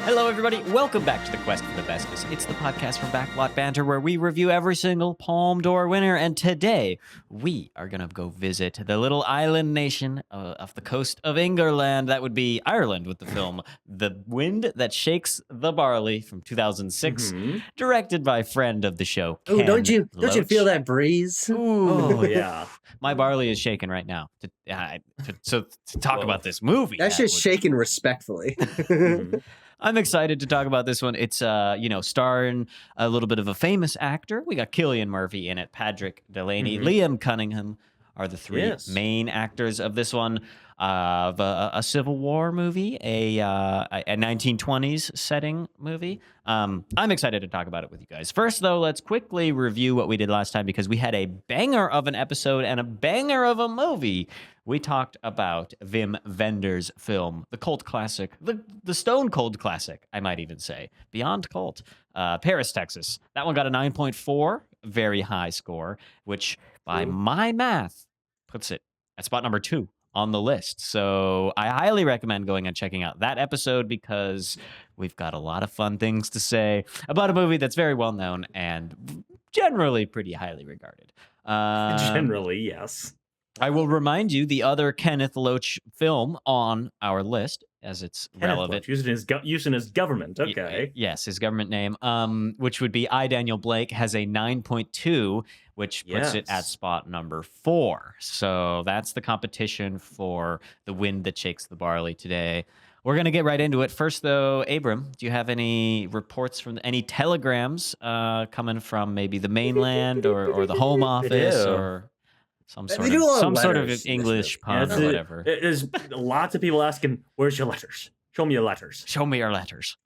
Hello, everybody. Welcome back to the Quest for the Bestest. It's the podcast from Backlot Banter where we review every single Palme d'Or winner. And today, we are going to go visit the little island nation off the coast of England. That would be Ireland with the film The Wind That Shakes the Barley from 2006, directed by friend of the show, Ken Oh, don't you Loach. feel that breeze? Ooh. Oh, yeah. My barley is shaking right now to talk about this movie. That shit's shaking respectfully. I'm excited to talk about this one. It's, starring a little bit of a famous actor. We got Cillian Murphy in it, Pádraic Delaney, Liam Cunningham are the three main actors of this one. Of a Civil War movie, a 1920s setting movie. I'm excited to talk about it with you guys. First, though, let's quickly review what we did last time because we had a banger of an episode and a banger of a movie. We talked about Wim Wenders' film, the cult classic, the stone cold classic, I might even say, beyond cult, Paris, Texas. That one got a 9.4, very high score, which by my math puts it at spot number 2 on the list. So I highly recommend going and checking out that episode because we've got a lot of fun things to say about a movie that's very well known and generally pretty highly regarded. Generally, yes. I will remind you the other Kenneth Loach film on our list, as it's relevant. Loach, using his government, okay. Yes, his government name, which would be I, Daniel Blake, has a 9.2, which puts it at spot number 4. So that's the competition for The Wind That Shakes the Barley today. We're going to get right into it. First, though, Abram, do you have any reports from any telegrams coming from maybe the mainland or the Home Office or some sort of English pun or whatever? There's lots of people asking, "Where's your letters? Show me your letters. Show me your letters."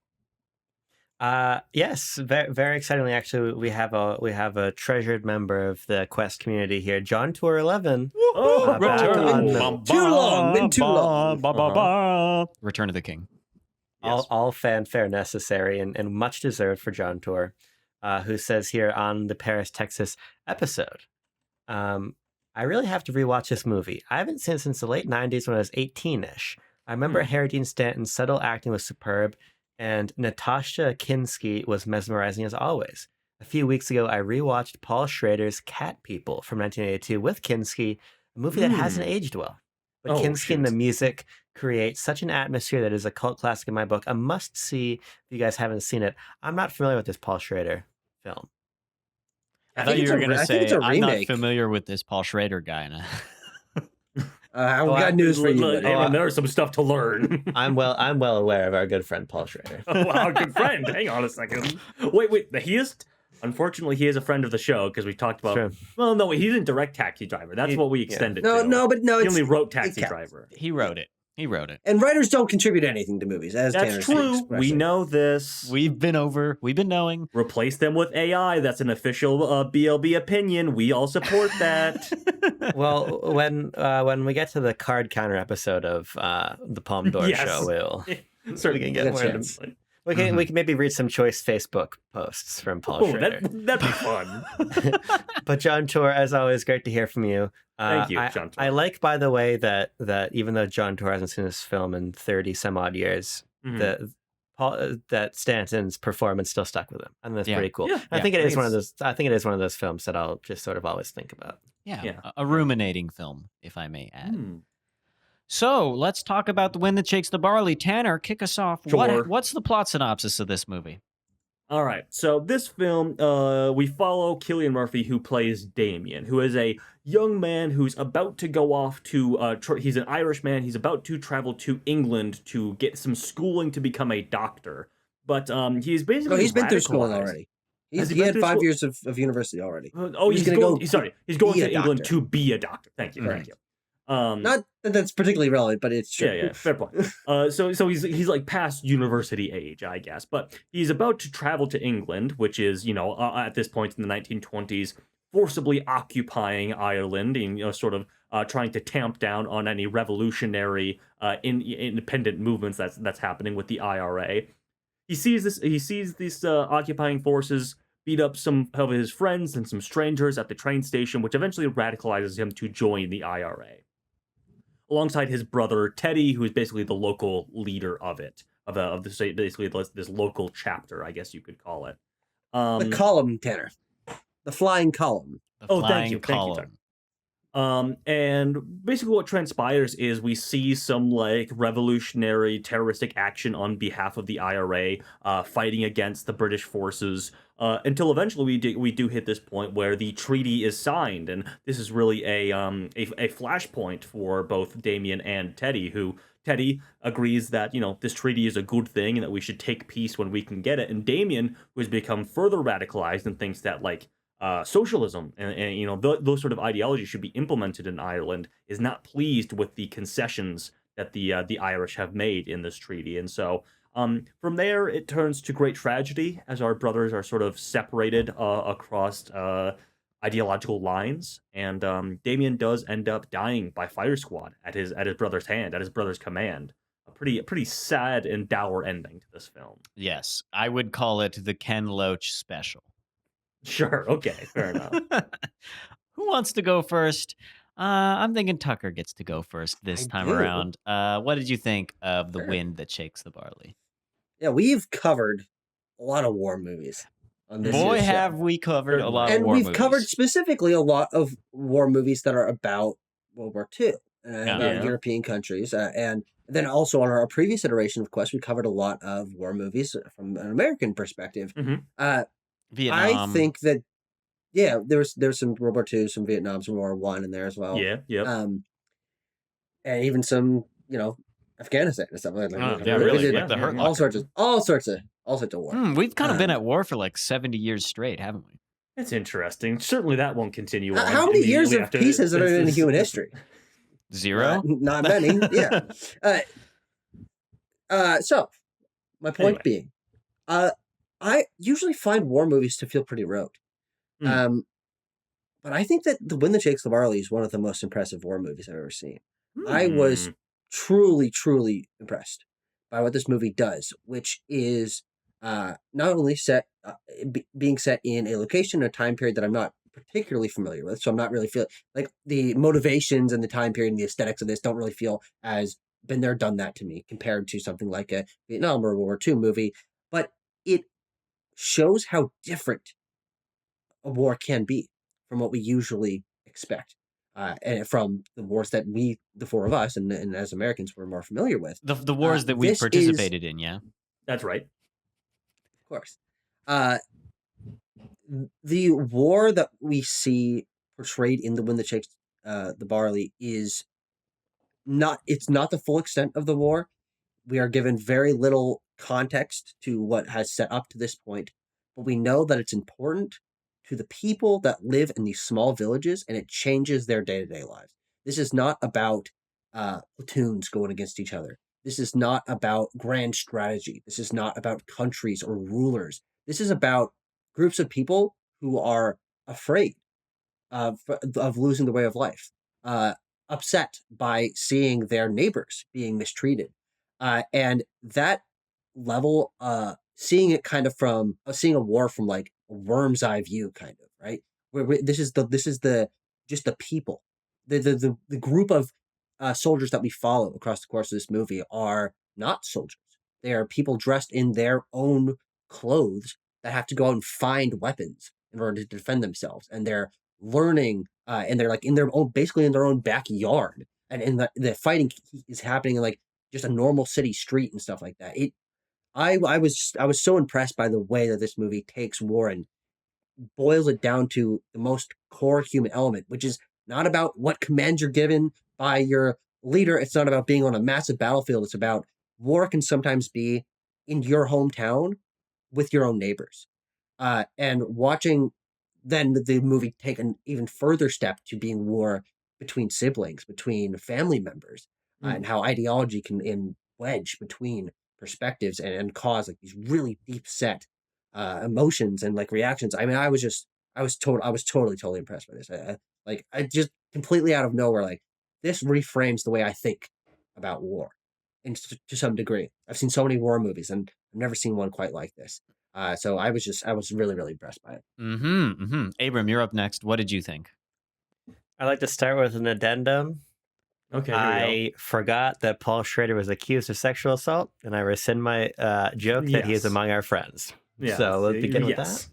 Yes, very, very excitingly. Actually, we have a treasured member of the Quest community here, John Tour 11. Been too long. Return of the King. All fanfare necessary and much deserved for John Tour, who says here on the Paris, Texas episode, I really have to rewatch this movie. I haven't seen it since the late 90s when I was 18-ish. I remember Harry Dean Stanton's subtle acting was superb, and Natasha Kinski was mesmerizing as always. A few weeks ago, I rewatched Paul Schrader's Cat People from 1982 with Kinski, a movie that hasn't aged well. But Kinski and the music create such an atmosphere that is a cult classic in my book. A must-see if you guys haven't seen it. I'm not familiar with this Paul Schrader film. I thought you were going to say, I'm not familiar with this Paul Schrader guy. We got news for you. There's some stuff to learn. I'm well aware of our good friend Paul Schrader. Oh, wow, good friend. Hang on a second. Wait. Unfortunately, he is a friend of the show because we talked about. Sure. Well, no, he didn't direct Taxi Driver. That's what we extended. No, he only wrote Taxi Driver. He wrote it. And writers don't contribute anything to movies. That's true. We know this. We've been knowing. Replace them with AI. That's an official BLB opinion. We all support that. Well, when we get to the card counter episode of the Palme d'Or show, we can get more into. We can maybe read some choice Facebook posts from Paul Schrader. That'd be fun. But John Tour, as always, great to hear from you. Thank you, John Tour. I like, by the way, that even though John Tour hasn't seen this film in 30 some odd years, that Stanton's performance still stuck with him, and that's pretty cool. Yeah. I think it is one of those. I think it is one of those films that I'll just sort of always think about. Yeah. A ruminating film, if I may add. So let's talk about The Wind That Shakes the Barley. Tanner, kick us off. Sure. What's the plot synopsis of this movie? All right. So this film, we follow Cillian Murphy, who plays Damien, who is a young man who's about to go off to, he's an Irish man. He's about to travel to England to get some schooling to become a doctor. But he's basically he's been through schooling already. He had 5 years of university already. He's going to England to be a doctor. Thank you. Thank you. Not that that's particularly relevant, but it's true. Yeah, fair point. So he's like past university age, I guess, but he's about to travel to England, which is, at this point in the 1920s, forcibly occupying Ireland and, sort of trying to tamp down on any revolutionary independent movements that's happening with the IRA. He sees these occupying forces beat up some of his friends and some strangers at the train station, which eventually radicalizes him to join the IRA. Alongside his brother, Teddy, who is basically the local leader of it, of this basically this local chapter, I guess you could call it. The column, Tanner. The flying column. Thank you, Tucker. And basically what transpires is we see some like revolutionary terroristic action on behalf of the IRA, fighting against the British forces, until eventually we do hit this point where the treaty is signed, and this is really a flashpoint for both Damien and Teddy, who Teddy agrees that, this treaty is a good thing and that we should take peace when we can get it, and Damien, who has become further radicalized and thinks that socialism and those sort of ideologies should be implemented in Ireland, is not pleased with the concessions that the Irish have made in this treaty. And so from there it turns to great tragedy as our brothers are sort of separated across ideological lines, and Damien does end up dying by fire squad at his brother's hand, at his brother's command. A pretty sad and dour ending to this film. Yes, I would call it the Ken Loach special. Sure. Okay. Fair enough. Who wants to go first? I'm thinking Tucker gets to go first this time around. What did you think of The Wind That Shakes the Barley? Yeah, we've covered a lot of war movies on this. Boy, have we covered a lot of war movies. And we've covered specifically a lot of war movies that are about World War II and about European countries. And then also on our previous iteration of Quest, we covered a lot of war movies from an American perspective. Vietnam. I think that, there's some World War II, some Vietnam, some World War I in there as well. Yeah. And even some, Afghanistan and stuff like that. Really? Like the Hurt all sorts of war. We've kind of been at war for like 70 years straight, haven't we? That's interesting. Certainly that won't continue on. How many years of peace has there been in human history? 0? Not many. Yeah. So my point being, I usually find war movies to feel pretty rote. But I think that The Wind That Shakes the Barley is one of the most impressive war movies I've ever seen. I was truly, truly impressed by what this movie does, which is not only being set in a location, a time period that I'm not particularly familiar with, so I'm not really feeling like the motivations and the time period and the aesthetics of this don't really feel as been there, done that to me compared to something like a Vietnam or World War II movie, but it shows how different a war can be from what we usually expect, and from the wars that the four of us, and as Americans, we're more familiar with. The wars that we participated in, yeah. That's right. Of course. The war that we see portrayed in The Wind That Shakes the Barley is it's not the full extent of the war. We are given very little context to what has set up to this point, but we know that it's important to the people that live in these small villages, and it changes their day-to-day lives. This is not about platoons going against each other. This is not about grand strategy. This is not about countries or rulers. This is about groups of people who are afraid of losing the way of life, upset by seeing their neighbors being mistreated. And that level, seeing it kind of from seeing a war from like a worm's eye view, kind of, right? Where this is the people, the group of soldiers that we follow across the course of this movie are not soldiers. They are people dressed in their own clothes that have to go out and find weapons in order to defend themselves, and they're learning, and they're like in their own, basically in their own backyard, and the fighting is happening in like just a normal city street and stuff like that. I was so impressed by the way that this movie takes war and boils it down to the most core human element, which is not about what commands you're given by your leader. It's not about being on a massive battlefield. It's about war can sometimes be in your hometown with your own neighbors. And watching then the movie take an even further step to being war between siblings, between family members, and how ideology can wedge between perspectives and cause like these really deep set emotions and like reactions. I mean, I was totally impressed by this. I just completely out of nowhere, like this reframes the way I think about war, and to some degree. I've seen so many war movies, and I've never seen one quite like this. So I was really, really impressed by it. Abram, you're up next. What did you think? I'd like to start with an addendum. Okay, here we I forgot that Paul Schrader was accused of sexual assault, and I rescind my joke that he is Yes. among our friends. go. Yeah, So let's begin with that. yes.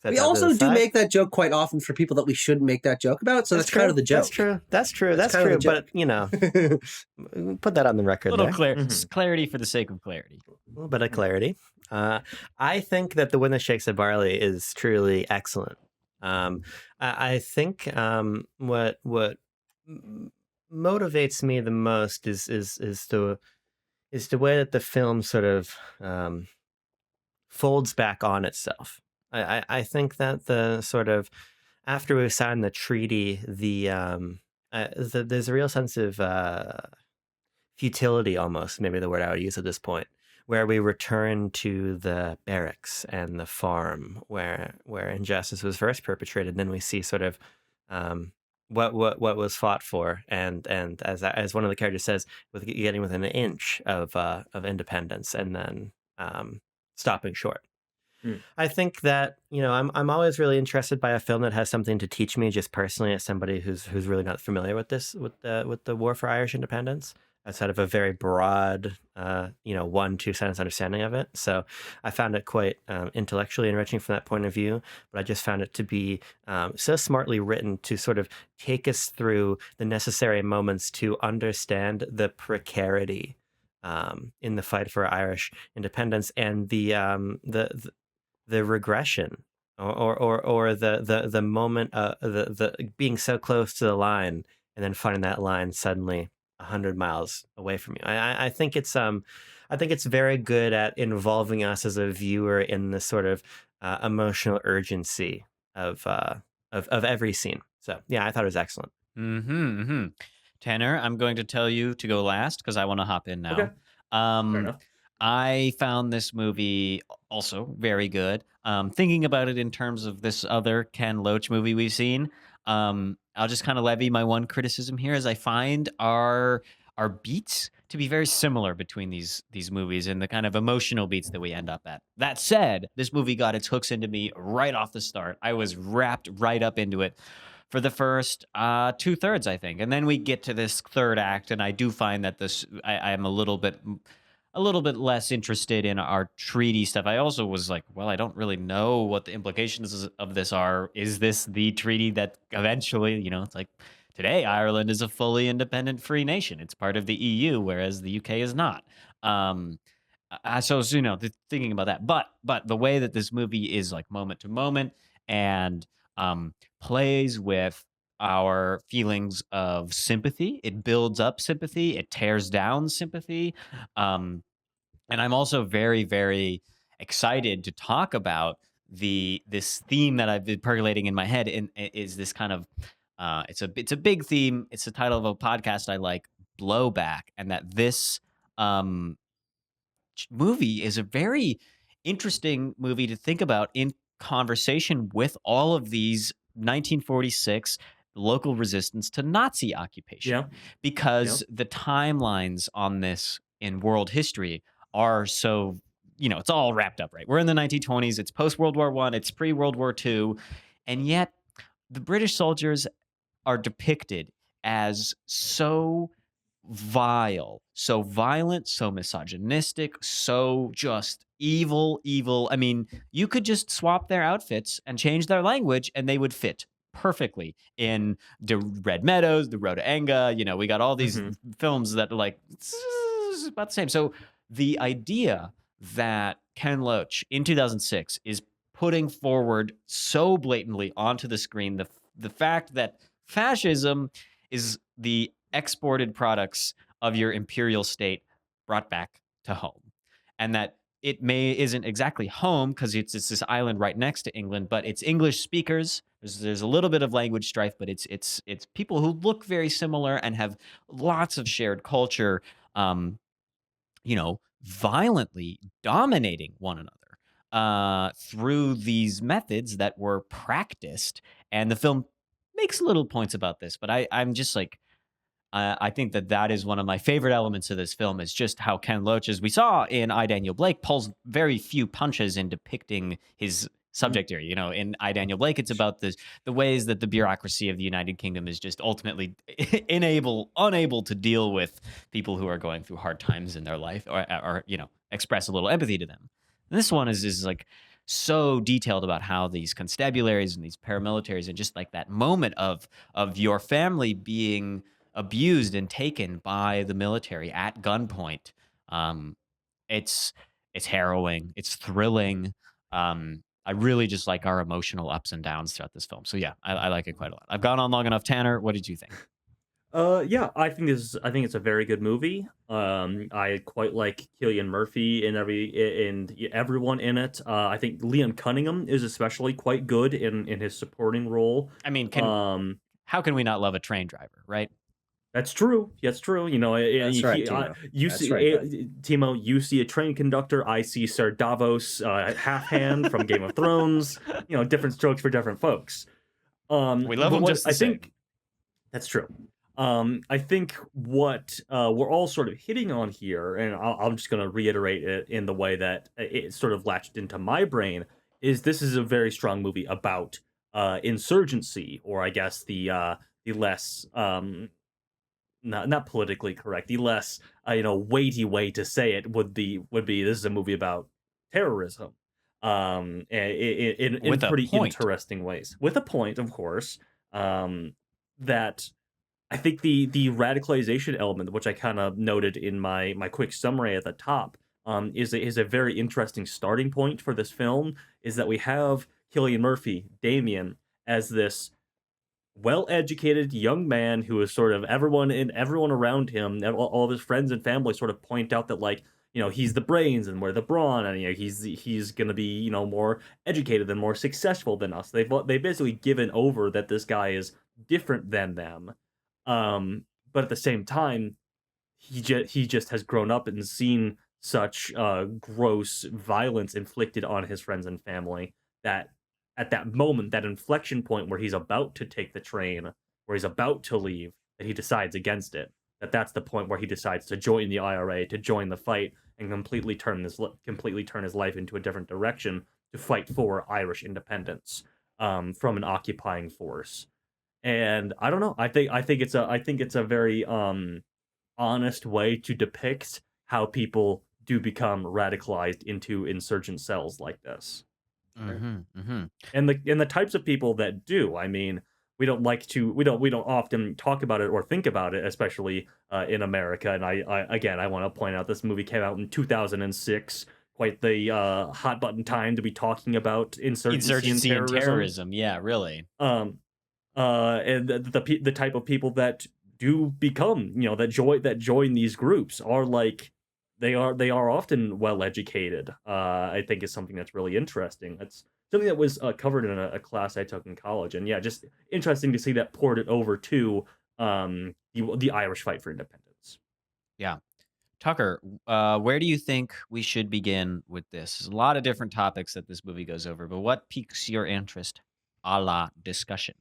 Set We that to also the do side. make that joke quite often for people that we shouldn't make that joke about. So that's kind of the joke. That's true. That's true. That's That's kind of true. the But you know, put that on the record. Little there. clarity for the sake of clarity. A little bit of clarity. I think that The Wind That Shakes the Barley is truly excellent. I think what motivates me the most is the way that the film sort of folds back on itself. I think that the sort of after we signed the treaty, there's a real sense of futility, almost maybe the word I would use at this point, where we return to the barracks and the farm where injustice was first perpetrated. And then we see sort of what was fought for, and as one of the characters says, with getting within an inch of independence, and then stopping short. I think that I'm always really interested by a film that has something to teach me, just personally, as somebody who's really not familiar with the War for Irish Independence, outside of a very broad 1-2 sentence understanding of it. So I found it quite intellectually enriching from that point of view, but I just found it to be so smartly written to sort of take us through the necessary moments to understand the precarity in the fight for Irish independence, and the regression, or the moment, the being so close to the line and then finding that line suddenly 100 miles away from you. I think it's very good at involving us as a viewer in the sort of emotional urgency of every scene. So yeah, I thought it was excellent. Tanner, I'm going to tell you to go last because I want to hop in now. Okay. Fair enough. I found this movie also very good. Thinking about it in terms of this other Ken Loach movie we've seen, I'll just kind of levy my one criticism here, as I find our beats to be very similar between these movies and the kind of emotional beats that we end up at. That said, this movie got its hooks into me right off the start. I was wrapped right up into it for the first 2/3, I think, and then we get to this third act, and I do find that I am a little bit less interested in our treaty stuff. I also was like, well, I don't really know what the implications of this are. Is this the treaty that eventually, it's like today Ireland is a fully independent free nation. It's part of the EU, whereas the UK is not. So thinking about that, but the way that this movie is like moment to moment and plays with our feelings of sympathy. It builds up sympathy. It tears down sympathy. And I'm also very, very excited to talk about this theme that I've been percolating in my head. And is this kind of it's a big theme. It's the title of a podcast I like, Blowback, and that this movie is a very interesting movie to think about in conversation with all of these 1946 local resistance to Nazi occupation, because the timelines on this in world history are so, it's all wrapped up, right? We're in the 1920s, it's post World War I, it's pre World War II, and yet the British soldiers are depicted as so vile, so violent, so misogynistic, so just evil. I mean, you could just swap their outfits and change their language and they would fit perfectly in the Red Meadows, the Road to Anga. We got all these films that are like, it's about the same. So the idea that Ken Loach in 2006 is putting forward so blatantly onto the screen the fact that fascism is the exported products of your imperial state brought back to home, and that it isn't exactly home because it's this island right next to England, but it's English speakers. There's a little bit of language strife, but it's people who look very similar and have lots of shared culture, violently dominating one another through these methods that were practiced. And the film makes little points about this, but I'm just like, I think that is one of my favorite elements of this film, is just how Ken Loach, as we saw in I, Daniel Blake, pulls very few punches in depicting his subject area. You know, in I, Daniel Blake, it's about the ways that the bureaucracy of the United Kingdom is just ultimately unable to deal with people who are going through hard times in their life, or you know, express a little empathy to them. And this one is like so detailed about how these constabularies and these paramilitaries, and just like that moment of your family being abused and taken by the military at gunpoint. It's harrowing. It's thrilling. I really just like our emotional ups and downs throughout this film. So yeah, I like it quite a lot. I've gone on long enough. Tanner, what did you think? Yeah, I think it's a very good movie. I quite like Cillian Murphy and everyone in it. I think Liam Cunningham is especially quite good in his supporting role. I mean, how can we not love a train driver, right? That's true. That's true. You know, That's right, Timo. Timo, you see a train conductor. I see Sir Davos, half hand from Game of Thrones. You know, different strokes for different folks. We love them just the same. think that's true. I think what we're all sort of hitting on here, and I'm just going to reiterate it in the way that it sort of latched into my brain, is this is a very strong movie about insurgency, or I guess the less not politically correct, the less weighty way to say it would be this is a movie about terrorism, in pretty interesting ways, with a point, of course, that I think the radicalization element, which I kind of noted in my quick summary at the top, is a very interesting starting point for this film. Is that we have Cillian Murphy, Damien, as this well-educated young man who is sort of everyone around him, all of his friends and family sort of point out that, like, you know, he's the brains and we're the brawn, and you know he's gonna be, you know, more educated and more successful than us. They've basically given over that this guy is different than them, but at the same time, he just has grown up and seen such gross violence inflicted on his friends and family that at that moment, that inflection point where he's about to take the train, where he's about to leave, that he decides against it. That's the point where he decides to join the IRA, to join the fight, and completely turn his life into a different direction to fight for Irish independence from an occupying force. And I don't know. I think it's a very honest way to depict how people do become radicalized into insurgent cells like this. Mm-hmm, mm-hmm. And the types of people that do. I mean, we don't often talk about it or think about it, especially in America. And I want to point out this movie came out in 2006, quite the hot button time to be talking about insurgency and terrorism. Yeah, really. And the type of people that do become, you know, that join these groups are like, they are often well educated. I think is something that's really interesting. That's something that was covered in a class I took in college, and yeah, just interesting to see that ported over to the Irish fight for independence. Yeah, Tucker, where do you think we should begin with this? There's a lot of different topics that this movie goes over, but what piques your interest, a la discussion?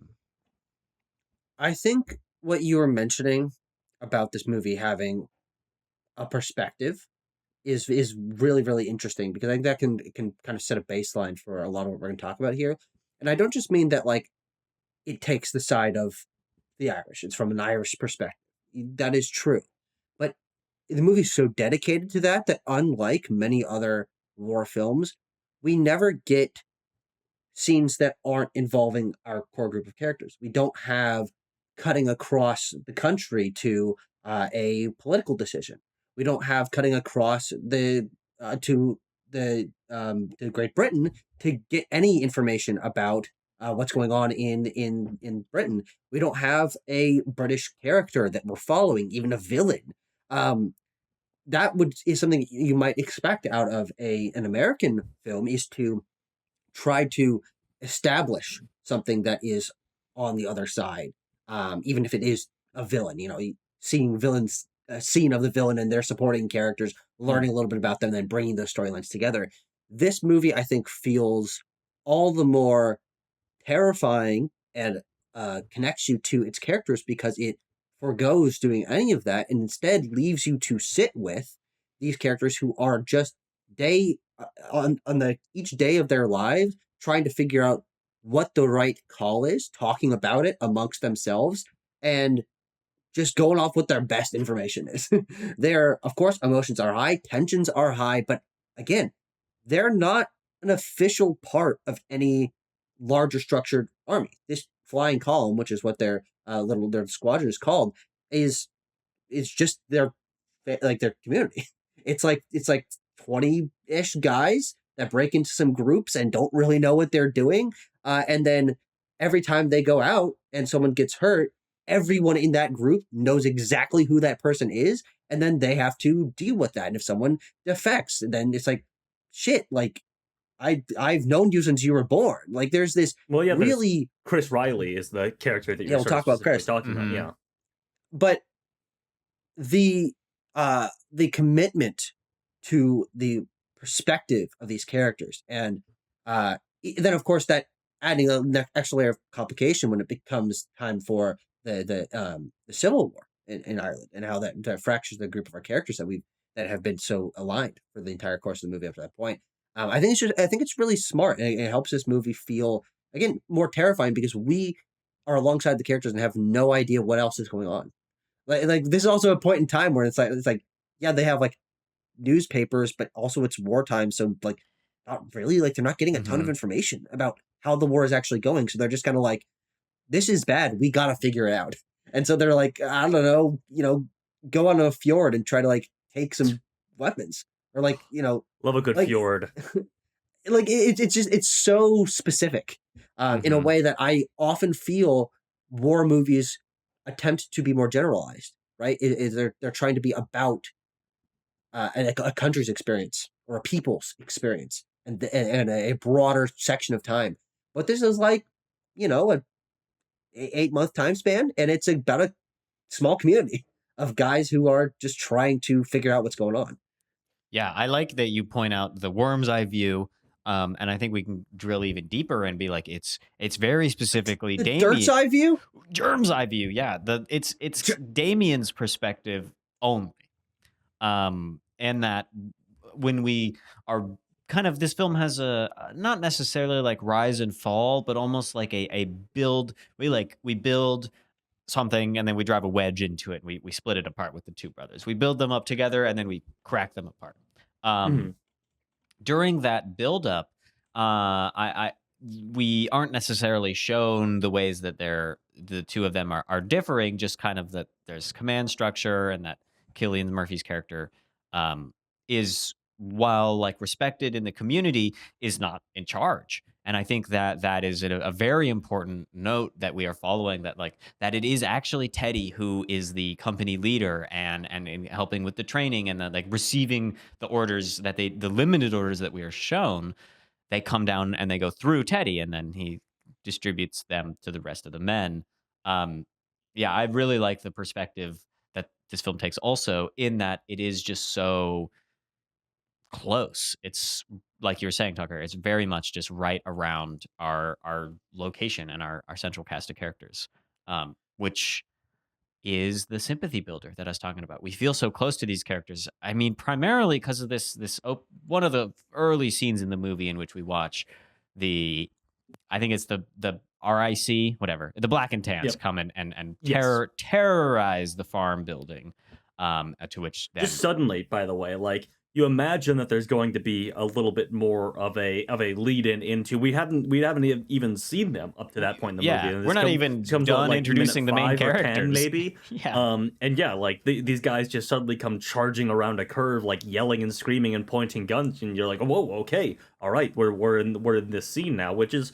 I think what you were mentioning about this movie having a perspective is really, really interesting, because I think that can kind of set a baseline for a lot of what we're going to talk about here. And I don't just mean that, like, it takes the side of the Irish. It's from an Irish perspective. That is true. But the movie's so dedicated to that unlike many other war films, we never get scenes that aren't involving our core group of characters. We don't have cutting across the country to a political decision. We don't have cutting across to Great Britain to get any information about what's going on in Britain. We don't have a British character that we're following, even a villain. That is something you might expect out of an American film, is to try to establish something that is on the other side, even if it is a villain. You know, seeing villains. A scene of the villain and their supporting characters, learning a little bit about them, then bringing those storylines together. This movie, I think, feels all the more terrifying and connects you to its characters because it forgoes doing any of that and instead leaves you to sit with these characters who are just each day of their lives trying to figure out what the right call is, talking about it amongst themselves, and just going off what their best information is. Of course, emotions are high, tensions are high, but again, they're not an official part of any larger structured army. This flying column, which is what their squadron is called, is just their community. It's like 20-ish guys that break into some groups and don't really know what they're doing. And then every time they go out and someone gets hurt, everyone in that group knows exactly who that person is, and then they have to deal with that. And if someone defects, then it's like, shit, like I've known you since you were born. Like there's this really Chris Riley is the character that you're we'll talk about Chris talking about, yeah. But the commitment to the perspective of these characters, and then of course that adding an extra layer of complication when it becomes time for the Civil War in Ireland, and how that fractures the group of our characters that have been so aligned for the entire course of the movie up to that point. I think it's really smart, and it helps this movie feel again more terrifying because we are alongside the characters and have no idea what else is going on. Like this is also a point in time where it's like yeah, they have like newspapers, but also it's wartime, so like not really, like they're not getting a ton of information about how the war is actually going, so they're just kind of like, this is bad, we gotta figure it out. And so they're like, I don't know, go on a fjord and try to like take some weapons, or like love a good fjord. Like it's so specific in a way that I often feel war movies attempt to be more generalized, right? They're trying to be about a country's experience or a people's experience and a broader section of time. But this is like, a 8-month time span, and it's about a small community of guys who are just trying to figure out what's going on. Yeah, I like that you point out the worm's eye view. And I think we can drill even deeper and be like, it's very specifically Dirt's eye view? Germ's eye view, yeah. It's Damien's perspective only. And that when we are kind of, this film has a not necessarily like rise and fall, but almost like a build. We build something and then we drive a wedge into it. We split it apart with the two brothers. We build them up together and then we crack them apart. During that buildup, we aren't necessarily shown the ways that the two of them are differing, just kind of that there's command structure, and that Cillian Murphy's character is, while like respected in the community, is not in charge. And I think that is a very important note that we are following, that it is actually Teddy who is the company leader and helping with the training and receiving the orders the limited orders that we are shown. They come down and they go through Teddy, and then he distributes them to the rest of the men. Yeah, I really like the perspective that this film takes also, in that it is just so close. It's like you were saying, Tucker, it's very much just right around our location and our central cast of characters, which is the sympathy builder that I was talking about. We feel so close to these characters. I mean, primarily because of this one of the early scenes in the movie in which we watch I think it's the RIC, whatever, the Black and Tans come in and terrorize the farm building, to which then, just suddenly, by the way, like, you imagine that there's going to be a little bit more of a lead-in into, we haven't even seen them up to that point in the movie. And we're not even done introducing the main characters, 10, maybe. And yeah, like these guys just suddenly come charging around a curve, like yelling and screaming and pointing guns, and you're like, whoa, okay, all right, we're in this scene now, which is,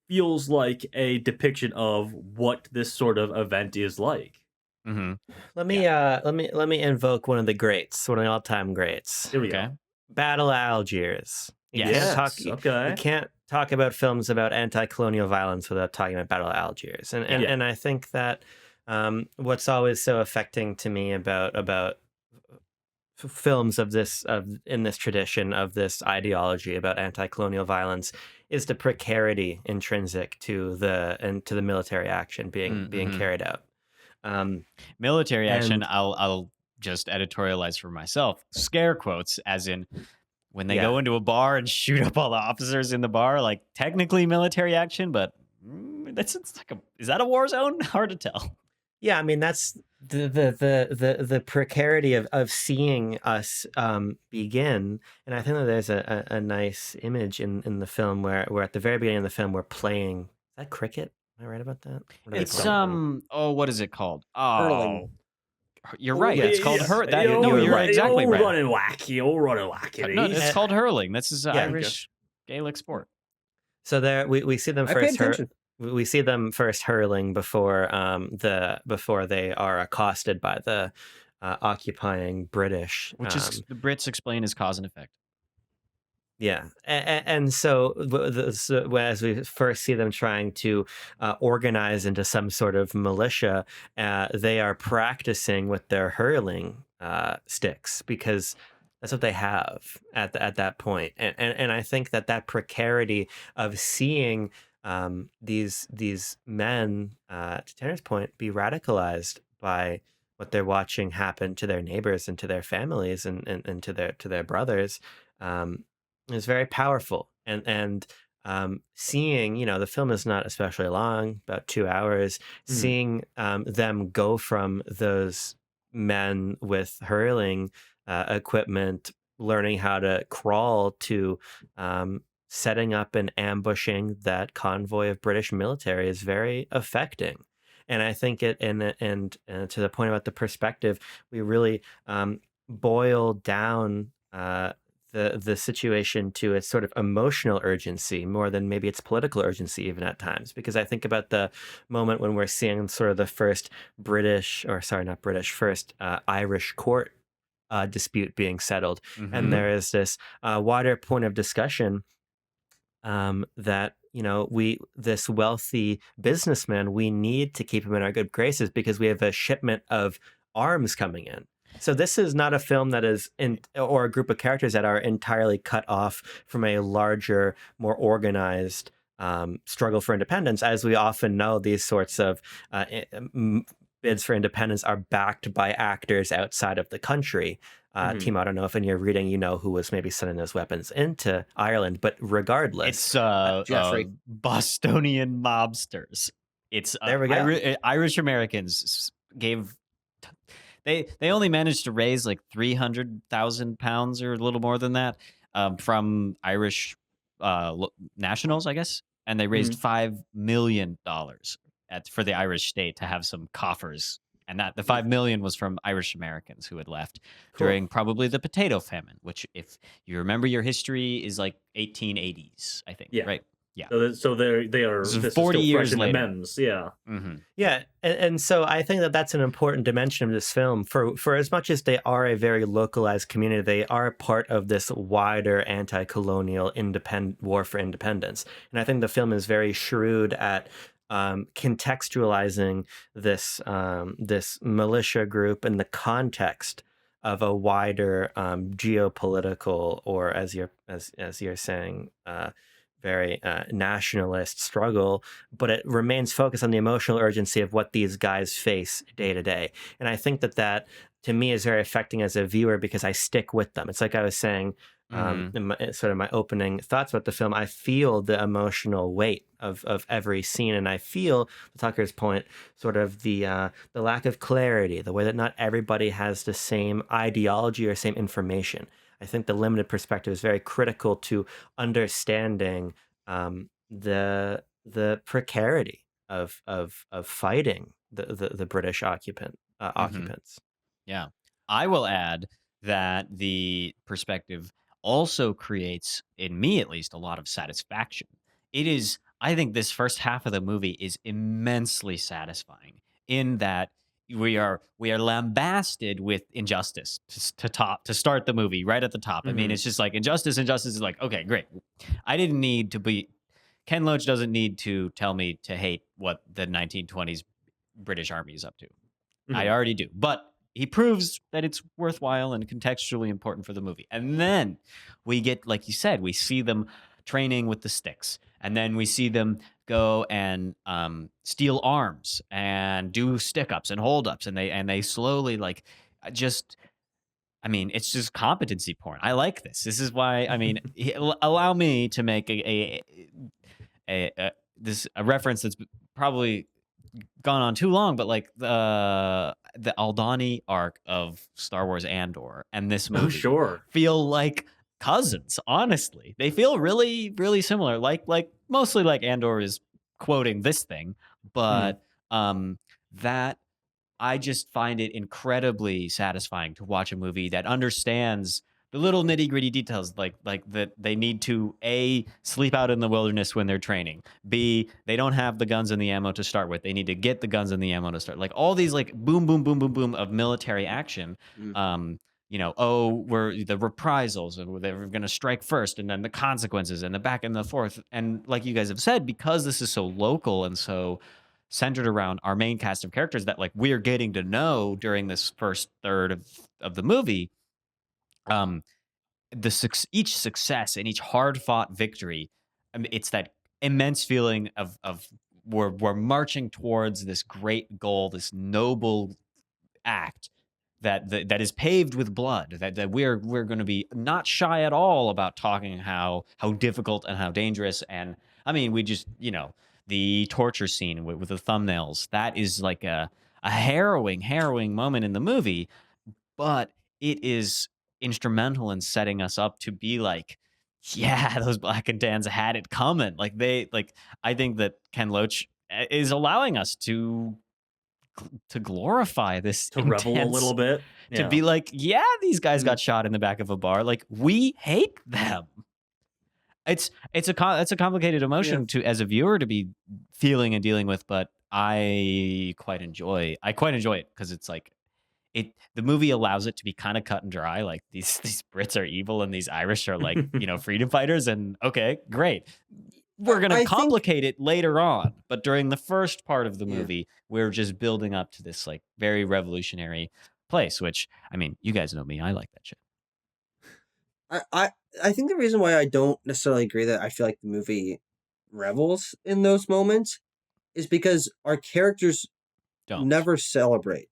feels like a depiction of what this sort of event is like. Let me invoke one of the greats, one of the all-time greats. Here we go. Battle of Algiers. You can't talk about films about anti-colonial violence without talking about Battle of Algiers. And I think that what's always so affecting to me about films in this tradition of this ideology about anti-colonial violence is the precarity intrinsic to the military action being carried out. Military action, I'll just editorialize for myself, scare quotes, as in when they go into a bar and shoot up all the officers in the bar, like technically military action, but is that a war zone? Hard to tell. Yeah, I mean that's the precarity of seeing us begin, and I think that there's a nice image in the film where at the very beginning of the film we're playing. Is that cricket? Am I right about that? It's what is it called? Hurling. You're right. Yeah, it's called yeah, you're right. exactly right. Running wacky. No, it's called hurling. This is an Irish Gaelic sport. So there, we see them I paid first. attention. We see them first hurling before they are accosted by the occupying British, which is the Brits explain as cause and effect. Yeah, and so as we first see them trying to organize into some sort of militia, they are practicing with their hurling sticks because that's what they have at that point. And I think that precarity of seeing these men, to Tanner's point, be radicalized by what they're watching happen to their neighbors and to their families and to their brothers. Is very powerful, and seeing, the film is not especially long, about 2 hours. Seeing them go from those men with hurling equipment, learning how to crawl, to setting up and ambushing that convoy of British military is very affecting. And I think and to the point about the perspective, we really boil down the situation to its sort of emotional urgency more than maybe its political urgency even at times. Because I think about the moment when we're seeing sort of the first Irish court dispute being settled. And there is this wider point of discussion that, this wealthy businessman, we need to keep him in our good graces because we have a shipment of arms coming in. So this is not a film that is or a group of characters that are entirely cut off from a larger, more organized struggle for independence. As we often know, these sorts of bids for independence are backed by actors outside of the country. Timo, I don't know if in your reading who was maybe sending those weapons into Ireland, but regardless, it's Bostonian mobsters. It's there we go. Irish Americans gave. They only managed to raise like 300,000 pounds or a little more than that from Irish nationals, I guess, and they raised $5 million for the Irish state to have some coffers, and that the $5 million was from Irish Americans who had left during probably the potato famine, which, if you remember your history, is like 1880s, I think. Yeah. Right. Yeah. So they are 40 years later. Memes. Yeah. Yeah, and so I think that that's an important dimension of this film. For as much as they are a very localized community, they are part of this wider anti-colonial war for independence. And I think the film is very shrewd at contextualizing this militia group in the context of a wider geopolitical, or as you're saying, very nationalist struggle, but it remains focused on the emotional urgency of what these guys face day to day. And I think that to me is very affecting as a viewer because I stick with them. It's like I was saying in my opening thoughts about the film, I feel the emotional weight of every scene, and I feel, to Tucker's point, sort of the lack of clarity, the way that not everybody has the same ideology or same information. I think the limited perspective is very critical to understanding the precarity of fighting the British occupants. Yeah, I will add that the perspective also creates, in me at least, a lot of satisfaction. I think this first half of the movie is immensely satisfying in that we are lambasted with injustice to start the movie right at the top. I mean, it's just like injustice is like, okay, great. I didn't need to be. Ken Loach doesn't need to tell me to hate what the 1920s British Army is up to. I already do, but he proves that it's worthwhile and contextually important for the movie. And then we get, like you said, we see them training with the sticks, and then we see them go and steal arms and do stick ups and hold ups, and they slowly just I mean, it's just competency porn. I like this. This is why. I mean, allow me to make a reference that's probably gone on too long, but like the Aldani arc of Star Wars Andor and this movie feel like cousins. Honestly, they feel really, really similar. Like mostly like Andor is quoting this thing, but that I just find it incredibly satisfying to watch a movie that understands the little nitty gritty details, like that they need to A, sleep out in the wilderness when they're training. B, they don't have the guns and the ammo to start with. They need to get the guns and the ammo to start. Like all these like boom, boom, boom, boom, boom of military action. You know, we're the reprisals and they're going to strike first, and then the consequences and the back and the forth. And like you guys have said, because this is so local and so centered around our main cast of characters that like we're getting to know during this first third of the movie, each success and each hard fought victory, I mean, it's that immense feeling of we're marching towards this great goal, this noble act that is paved with blood, that we're going to be not shy at all about talking how difficult and how dangerous. And I mean, we just, the torture scene with the thumbnails, that is like a harrowing moment in the movie, but it is instrumental in setting us up to be like, yeah, those Black and Tans had it coming. I think that Ken Loach is allowing us to glorify this, to revel a little bit, to be like, yeah, these guys got shot in the back of a bar. Like, we hate them. It's a complicated emotion to, as a viewer, to be feeling and dealing with, but I quite enjoy it because it's like the movie allows it to be kind of cut and dry. Like these Brits are evil and these Irish are like, freedom fighters, and okay, great. We're going to complicate it later on, but during the first part of the movie, we're just building up to this like very revolutionary place, which, I mean, you guys know me, I like that shit. I think the reason why I don't necessarily agree that I feel like the movie revels in those moments is because our characters never celebrate.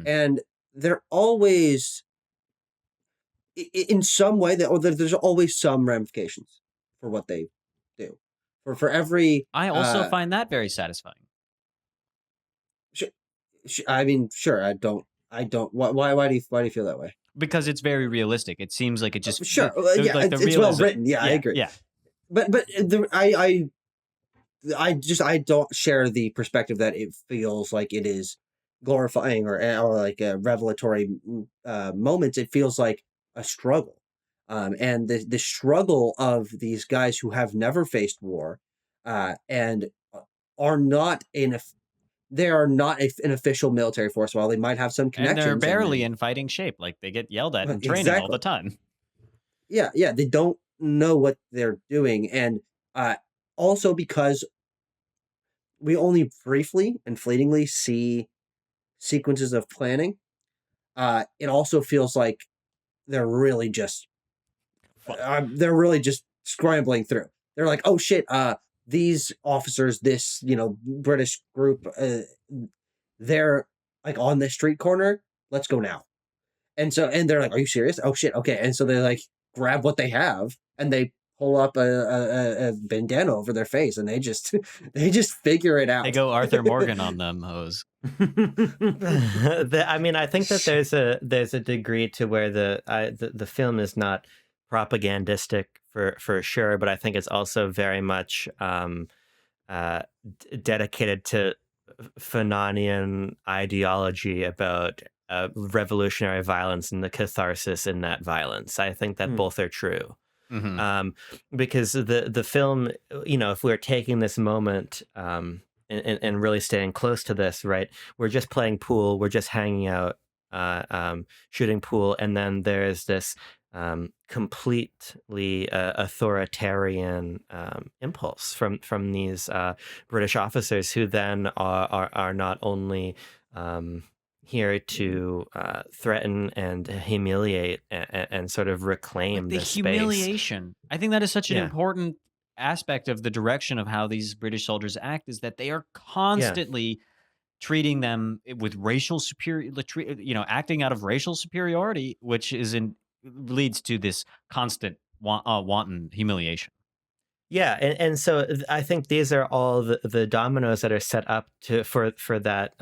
And they're always, in some way, there's always some ramifications for what they do. For every, I also find that very satisfying. I mean, sure. I don't. Why do you feel that way? Because it's very realistic. It seems like it just it's well written. Yeah, I agree. Yeah, but I don't share the perspective that it feels like it is glorifying or like a revelatory moments. It feels like a struggle. And the struggle of these guys who have never faced war, and are not they are not an official military force. While they might have some connections, and they're barely in fighting shape. Like they get yelled at in training all the time. Yeah, they don't know what they're doing, and also because we only briefly and fleetingly see sequences of planning, it also feels like they're really just scrambling through. They're like, oh shit, these officers, this British group, they're like on this street corner. Let's go now. And they're like, are you serious? Oh shit, okay. And so they like grab what they have and they pull up a bandana over their face and they just figure it out. They go Arthur Morgan on them hoes. I mean, I think that there's a degree to where the film is not propagandistic for sure, but I think it's also very much dedicated to Fanonian ideology about revolutionary violence and the catharsis in that violence. I think that both are true. Because the film, if we're taking this moment and really staying close to this, right? We're just playing pool, we're just hanging out, shooting pool, and then there's this completely authoritarian impulse from these British officers who then are not only here to threaten and humiliate and sort of reclaim the humiliation. I think that is such an important aspect of the direction of how these British soldiers act, is that they are constantly treating them with racial acting out of racial superiority, which leads to this constant wanton humiliation. Yeah, and so I think these are all the dominoes that are set up for that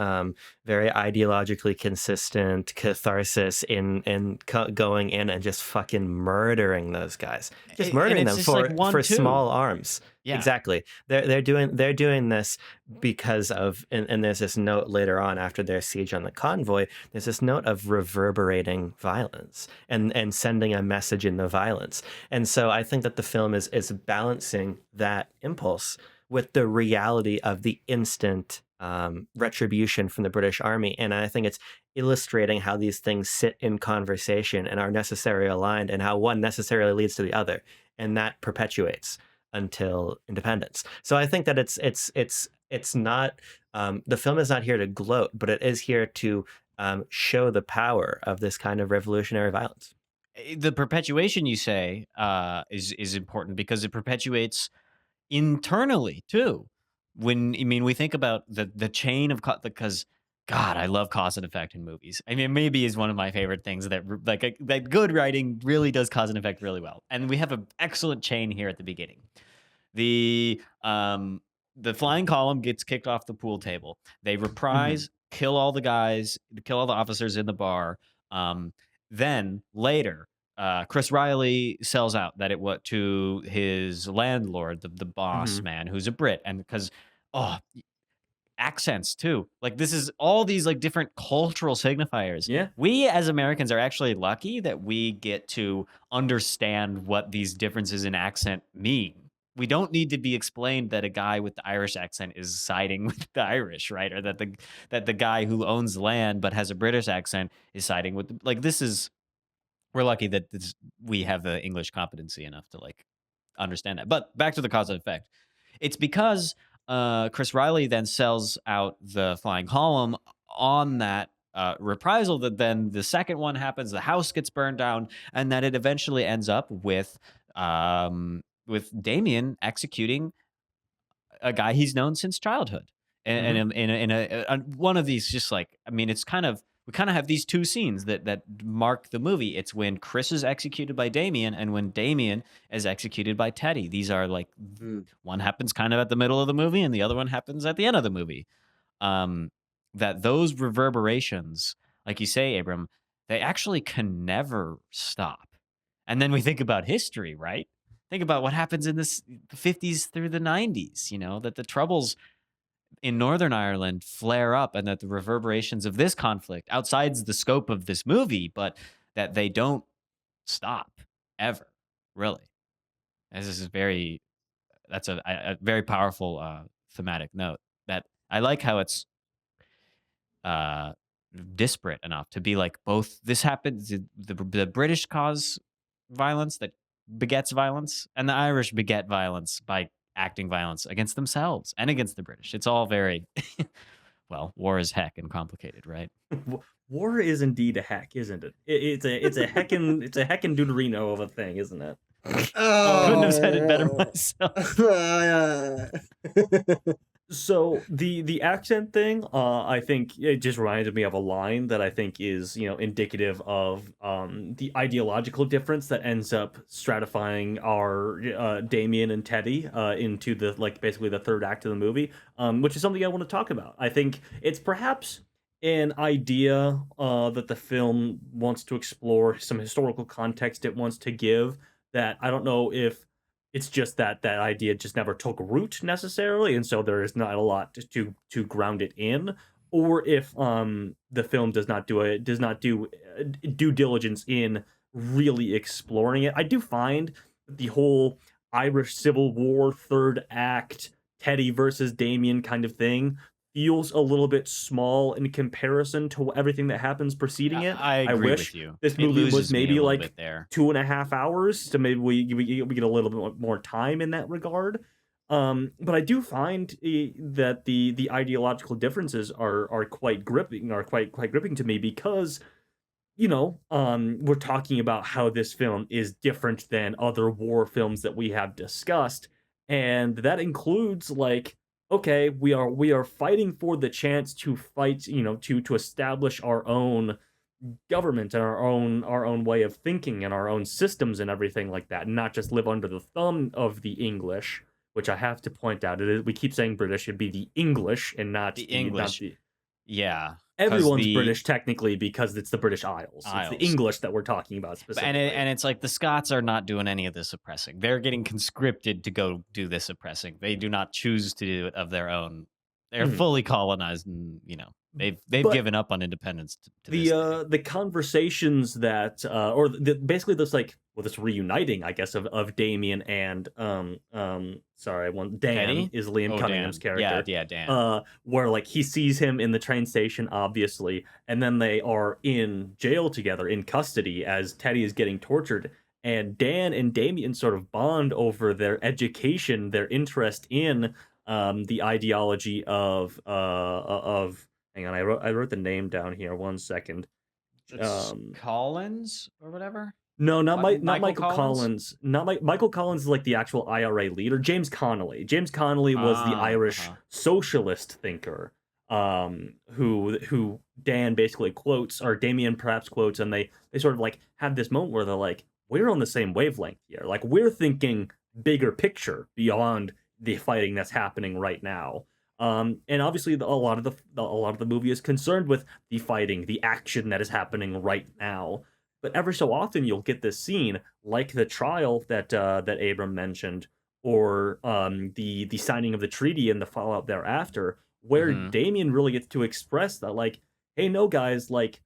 very ideologically consistent catharsis in going in and just fucking murdering those guys, just murdering them for small arms. Yeah. Exactly. They're doing this because of, and there's this note later on after their siege on the convoy. There's this note of reverberating violence and sending a message in the violence. And so I think that the film is balancing that impulse with the reality of the instant retribution from the British Army. And I think it's illustrating how these things sit in conversation and are necessarily aligned, and how one necessarily leads to the other, and that perpetuates until independence. So I think that it's not the film is not here to gloat, but it is here to show the power of this kind of revolutionary violence. The perpetuation, you say, is important because it perpetuates internally too. We think about the chain of because God, I love cause and effect in movies. I mean, maybe is one of my favorite things that good writing really does cause and effect really well. And we have an excellent chain here at the beginning. The flying column gets kicked off the pool table. They reprise, kill all the guys, kill all the officers in the bar. Then later, Chris Riley sells out that to his landlord, the boss man, who's a Brit, and because accents too. Like this is all these like different cultural signifiers. Yeah. We as Americans are actually lucky that we get to understand what these differences in accent mean. We don't need to be explained that a guy with the Irish accent is siding with the Irish, right? Or that the guy who owns land but has a British accent is siding with we're lucky that we have the English competency enough to like understand that. But back to the cause and effect. It's because Chris Riley then sells out the flying column on that reprisal that then the second one happens, the house gets burned down, and that it eventually ends up with Damien executing a guy he's known since childhood. And in one of these, just like, I mean, we kind of have these two scenes that mark the movie. It's when Chris is executed by Damien and when Damien is executed by Teddy. These are like, one happens kind of at the middle of the movie and the other one happens at the end of the movie. That those reverberations, like you say, Abram, they actually can never stop. And then we think about history, right? Think about what happens in the 50s through the 90s, that the troubles in Northern Ireland flare up and that the reverberations of this conflict outside the scope of this movie, but that they don't stop ever, really. This is that's a very powerful thematic note that I like how it's disparate enough to be like both. This happens, the British cause violence that begets violence, and the Irish beget violence by acting violence against themselves and against the British. It's all very, well, war is heck and complicated, right? War is indeed a heck, isn't it? It's a heckin' deuterino of a thing, isn't it? Couldn't have said it better myself. So the accent thing, I think it just reminded me of a line that I think is, indicative of the ideological difference that ends up stratifying our Damien and Teddy into basically the third act of the movie, which is something I want to talk about. I think it's perhaps an idea that the film wants to explore, some historical context it wants to give, that I don't know if it's just that idea just never took root necessarily, and so there is not a lot to ground it in, or if the film does not do due diligence in really exploring it. I do find the whole Irish Civil War third act Teddy versus Damien kind of thing feels a little bit small in comparison to everything that happens preceding it. I agree wish with you. This movie was maybe like there. 2.5 hours, so maybe we get a little bit more time in that regard. But I do find that the ideological differences are quite gripping, quite gripping to me, because we're talking about how this film is different than other war films that we have discussed, and that includes like okay, we are fighting for the chance to fight, to establish our own government and our own way of thinking and our own systems and everything like that, and not just live under the thumb of the English, which I have to point out, we keep saying British should be the English and not The not English. the Yeah. everyone's British technically because it's the British Isles. It's the Isles. English that we're talking about specifically. And it's like the Scots are not doing any of this oppressing. They're getting conscripted to go do this oppressing. They do not choose to do it of their own. They're fully colonized, and they've But given up on independence to this day. the conversations that or basically this reuniting, I guess, of Damien and sorry, Dan Teddy? is Liam Cunningham's Dan. character. Yeah, Dan. Where like he sees him in the train station, obviously, and then they are in jail together in custody as Teddy is getting tortured. And Dan and Damien sort of bond over their education, their interest in the ideology of hang on, I wrote the name down here. 1 second. It's Collins or whatever. No, not Michael Michael Collins. Michael Collins is like the actual IRA leader. James Connolly. James Connolly was the Irish socialist thinker, who Dan basically quotes, or Damien perhaps quotes, and they sort of like have this moment where they're like, we're on the same wavelength here. Like we're thinking bigger picture beyond the fighting that's happening right now. And obviously, a lot of the movie is concerned with the fighting, the action that is happening right now. But every so often, you'll get this scene, like the trial that Abram mentioned, or the signing of the treaty and the fallout thereafter, where Damien really gets to express that, like, hey, no, guys, like,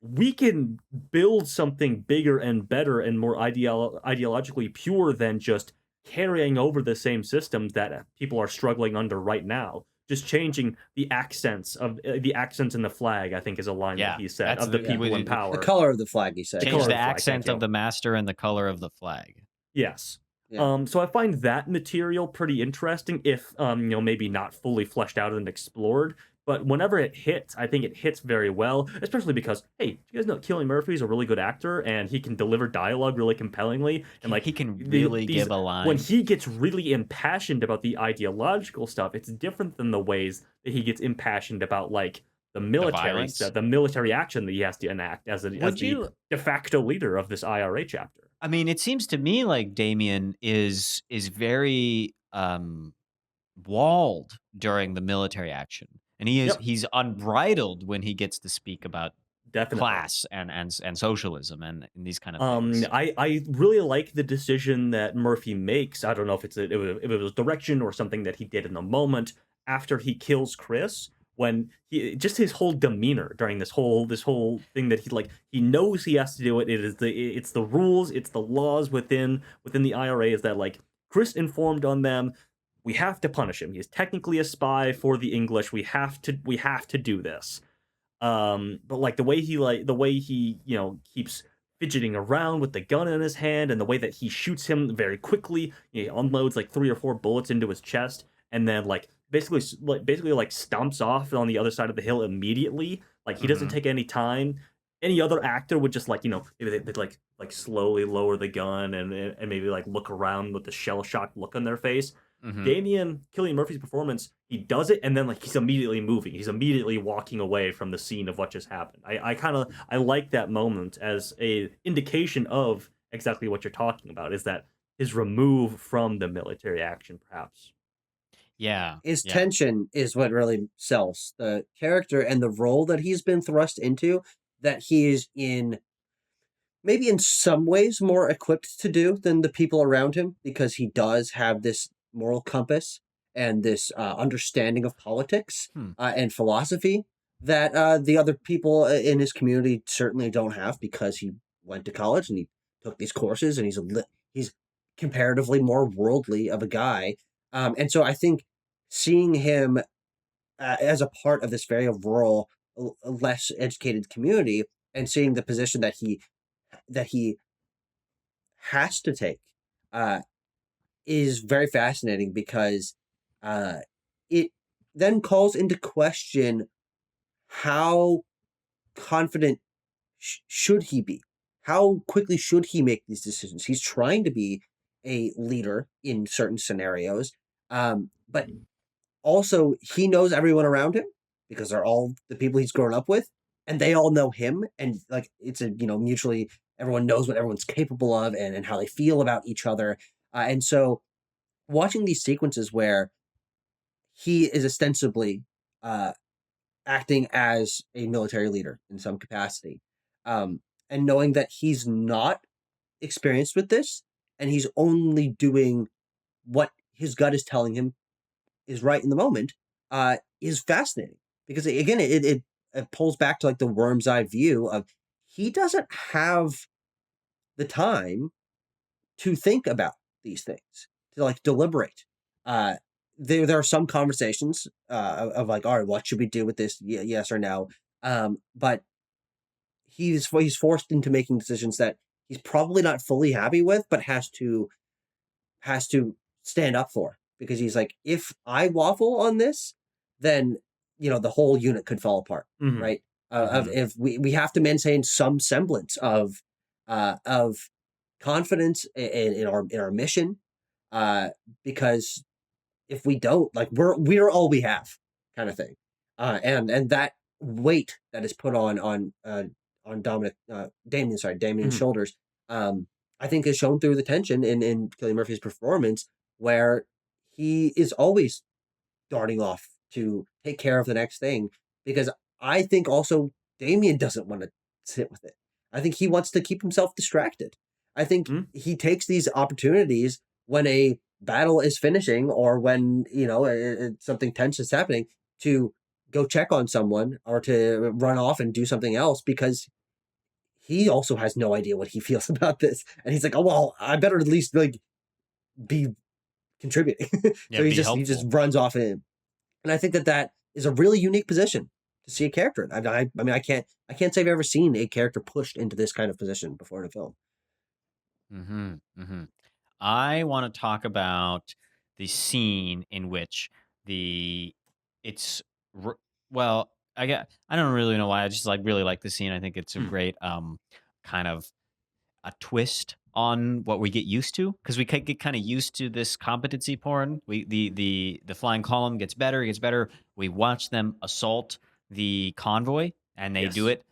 we can build something bigger and better and more ideologically pure than just carrying over the same systems that people are struggling under right now. Just changing the accents in the flag, I think, is a line that he said, of the people in power. The color of the flag, he said. Change the accent of the master and the color of the flag. Yes. Yeah. So I find that material pretty interesting, if maybe not fully fleshed out and explored. But whenever it hits, I think it hits very well, especially because, hey, you guys know Cillian Murphy is a really good actor, and he can deliver dialogue really compellingly. And like he can really give a line. When he gets really impassioned about the ideological stuff, it's different than the ways that he gets impassioned about like the military stuff, the military action that he has to enact as the de facto leader of this IRA chapter. I mean, it seems to me like Damien is very walled during the military action. And he's unbridled when he gets to speak about class and socialism and these kind of things. I really like the decision that Murphy makes. I don't know if if it was direction or something that he did in the moment after he kills Chris, when just his whole demeanor during this whole thing that he knows he has to do it. It's the rules, it's the laws within the IRA, is that like Chris informed on them. We have to punish him. He's technically a spy for the English. We have to do this. But like the way he keeps fidgeting around with the gun in his hand, and the way that he shoots him very quickly. He unloads like 3 or 4 bullets into his chest, and then basically stomps off on the other side of the hill immediately. Like he doesn't take any time. Any other actor would just maybe they'd like slowly lower the gun and maybe like look around with the shell-shocked look on their face. Cillian Murphy's performance, he does it, and then like he's immediately moving. He's immediately walking away from the scene of what just happened. I like that moment as a indication of exactly what you're talking about, is that his remove from the military action, perhaps. Yeah. His tension is what really sells the character and the role that he's been thrust into, that he is maybe in some ways more equipped to do than the people around him, because he does have this moral compass and this understanding of politics and philosophy that the other people in his community certainly don't have, because he went to college and he took these courses, and he's comparatively more worldly of a guy. And so I think seeing him as a part of this very rural, less educated community, and seeing the position that he has to take is very fascinating, because it then calls into question how confident should he be? How quickly should he make these decisions? He's trying to be a leader in certain scenarios, but also he knows everyone around him because they're all the people he's grown up with, and they all know him, and like it's a mutually everyone knows what everyone's capable of and how they feel about each other, and so watching these sequences where he is ostensibly uh, acting as a military leader in some capacity, and knowing that he's not experienced with this and he's only doing what his gut is telling him is right in the moment, is fascinating because again it pulls back to like the worm's eye view of he doesn't have the time to think about these things, to like deliberate. There are some conversations of like, all right, what should we do with this? Yes or no. But he's forced into making decisions that he's probably not fully happy with, but has to stand up for because he's like, if I waffle on this, then the whole unit could fall apart, right? Of if we have to maintain some semblance of confidence in our mission, because if we don't, like we're all we have, kind of thing, and that weight that is put on Damien's shoulders, I think is shown through the tension in Cillian Murphy's performance, where he is always darting off to take care of the next thing, because I think also Damien doesn't want to sit with it. I think he wants to keep himself distracted. I think he takes these opportunities when a battle is finishing or when something tense is happening to go check on someone or to run off and do something else, because he also has no idea what he feels about this, and he's like, oh well, I better at least like be contributing. So he just runs off in, and I think that is a really unique position to see a character in. I mean I can't say I've ever seen a character pushed into this kind of position before in a film. I want to talk about the scene in which well, I don't really know why. I just really like the scene. I think it's a great kind of a twist on what we get used to, because we get kind of used to this competency porn. The flying column gets better. We watch them assault the convoy, and they do it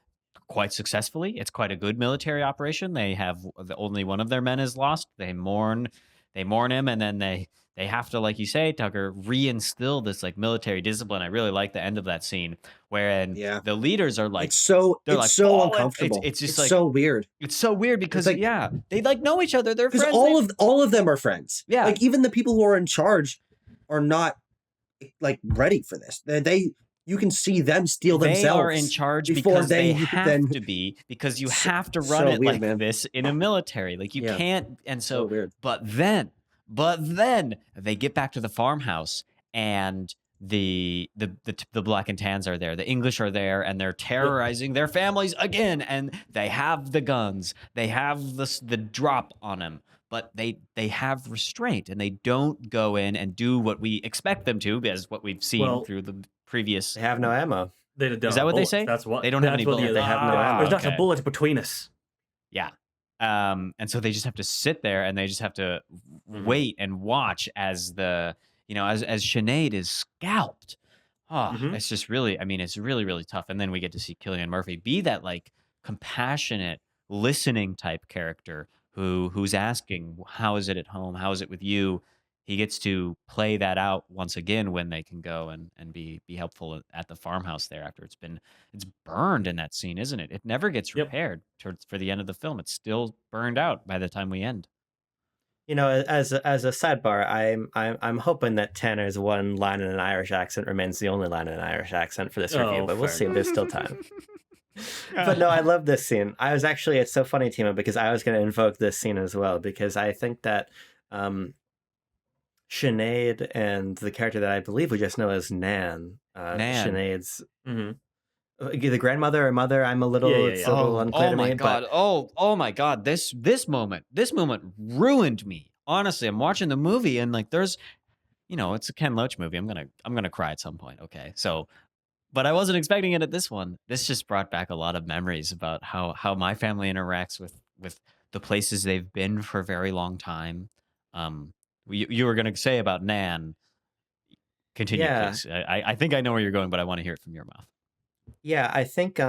quite successfully. It's quite a good military operation. They have only one of their men is lost. They mourn him, and then they have to, like you say, Tucker, reinstill this like military discipline. I really like the end of that scene wherein the leaders are like, it's so uncomfortable. It's just so weird. It's so weird because they like know each other. They're friends. All of them are friends. Yeah, like even the people who are in charge are not like ready for this. You can see them steel themselves. They are in charge because they have to be, because you have to run it weird, like this in a military. Like you can't. And so weird. But then they get back to the farmhouse, and the black and tans are there. The English are there, and they're terrorizing their families again. And they have the guns. They have the drop on them. But they have restraint, and they don't go in and do what we expect them to, as what we've seen through the previous. They have no ammo. They don't Is that what bullets. they say? That's what they don't have any bullets. They have no ammo. There's not a bullet between us. Yeah. And so they just have to sit there, and they just have to wait and watch as as Sinead is scalped. Oh, it's just really, it's really, really tough. And then we get to see Cillian Murphy be that like compassionate, listening type character who's asking, how is it at home? How is it with you? He gets to play that out once again when they can go and be helpful at the farmhouse there after it's burned in that scene, isn't it? It never gets repaired for the end of the film. It's still burned out by the time we end. As a sidebar, I'm hoping that Tanner's one line in an Irish accent remains the only line in an Irish accent for this review, but we'll see. There's still time. But no, I love this scene. It's so funny, Timo, because I was going to invoke this scene as well, because I think that Sinead and the character that I believe we just know as Nan. Sinead's the grandmother or mother. I'm a little, it's a little unclear to me. Oh my god! Oh my god! This moment ruined me. Honestly, I'm watching the movie and like there's, it's a Ken Loach movie. I'm gonna cry at some point. Okay, so. But I wasn't expecting it at this one. This just brought back a lot of memories about how my family interacts with the places they've been for a very long time. You were going to say about Nan. Continue, please. I think I know where you're going, but I want to hear it from your mouth. Yeah, I think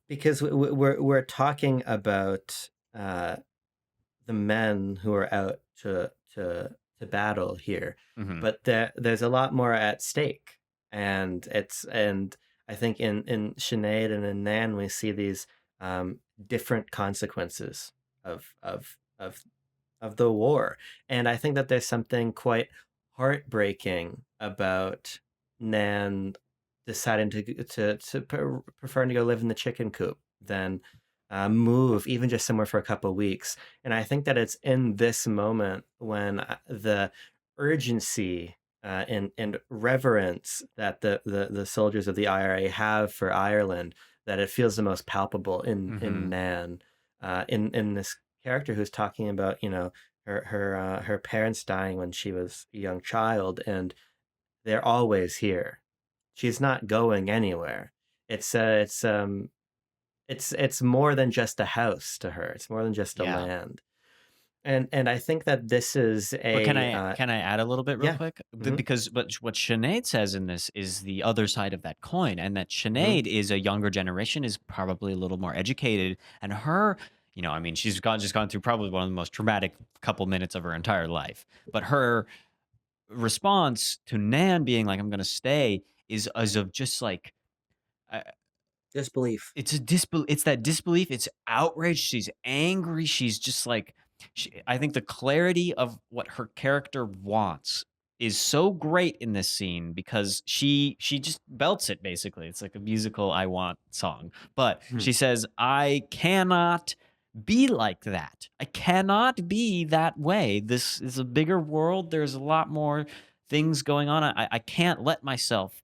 because we're talking about the men who are out to battle here, but there's a lot more at stake, and I think in Sinead and in Nan we see these different consequences of the war, and I think that there's something quite heartbreaking about Nan deciding preferring to go live in the chicken coop than move even just somewhere for a couple of weeks. And I think that it's in this moment when the urgency and reverence that the soldiers of the IRA have for Ireland, that it feels the most palpable in Nan, in this character who's talking about her parents dying when she was a young child, and they're always here. She's not going anywhere. It's more than just a house to her. It's more than just a land. And I think that this is a. But can I add a little bit real quick? Because what Sinead says in this is the other side of that coin, and that Sinead is a younger generation, is probably a little more educated, and her, I mean, she's just gone through probably one of the most traumatic couple minutes of her entire life. But her response to Nan being like, "I'm going to stay," is as of just like. Disbelief. It's that disbelief. It's outrage. She's angry. She's just like, I think the clarity of what her character wants is so great in this scene, because she just belts it basically. It's like a musical "I Want" song. But she says, "I cannot be like that. I cannot be that way. This is a bigger world. There's a lot more things going on. I can't let myself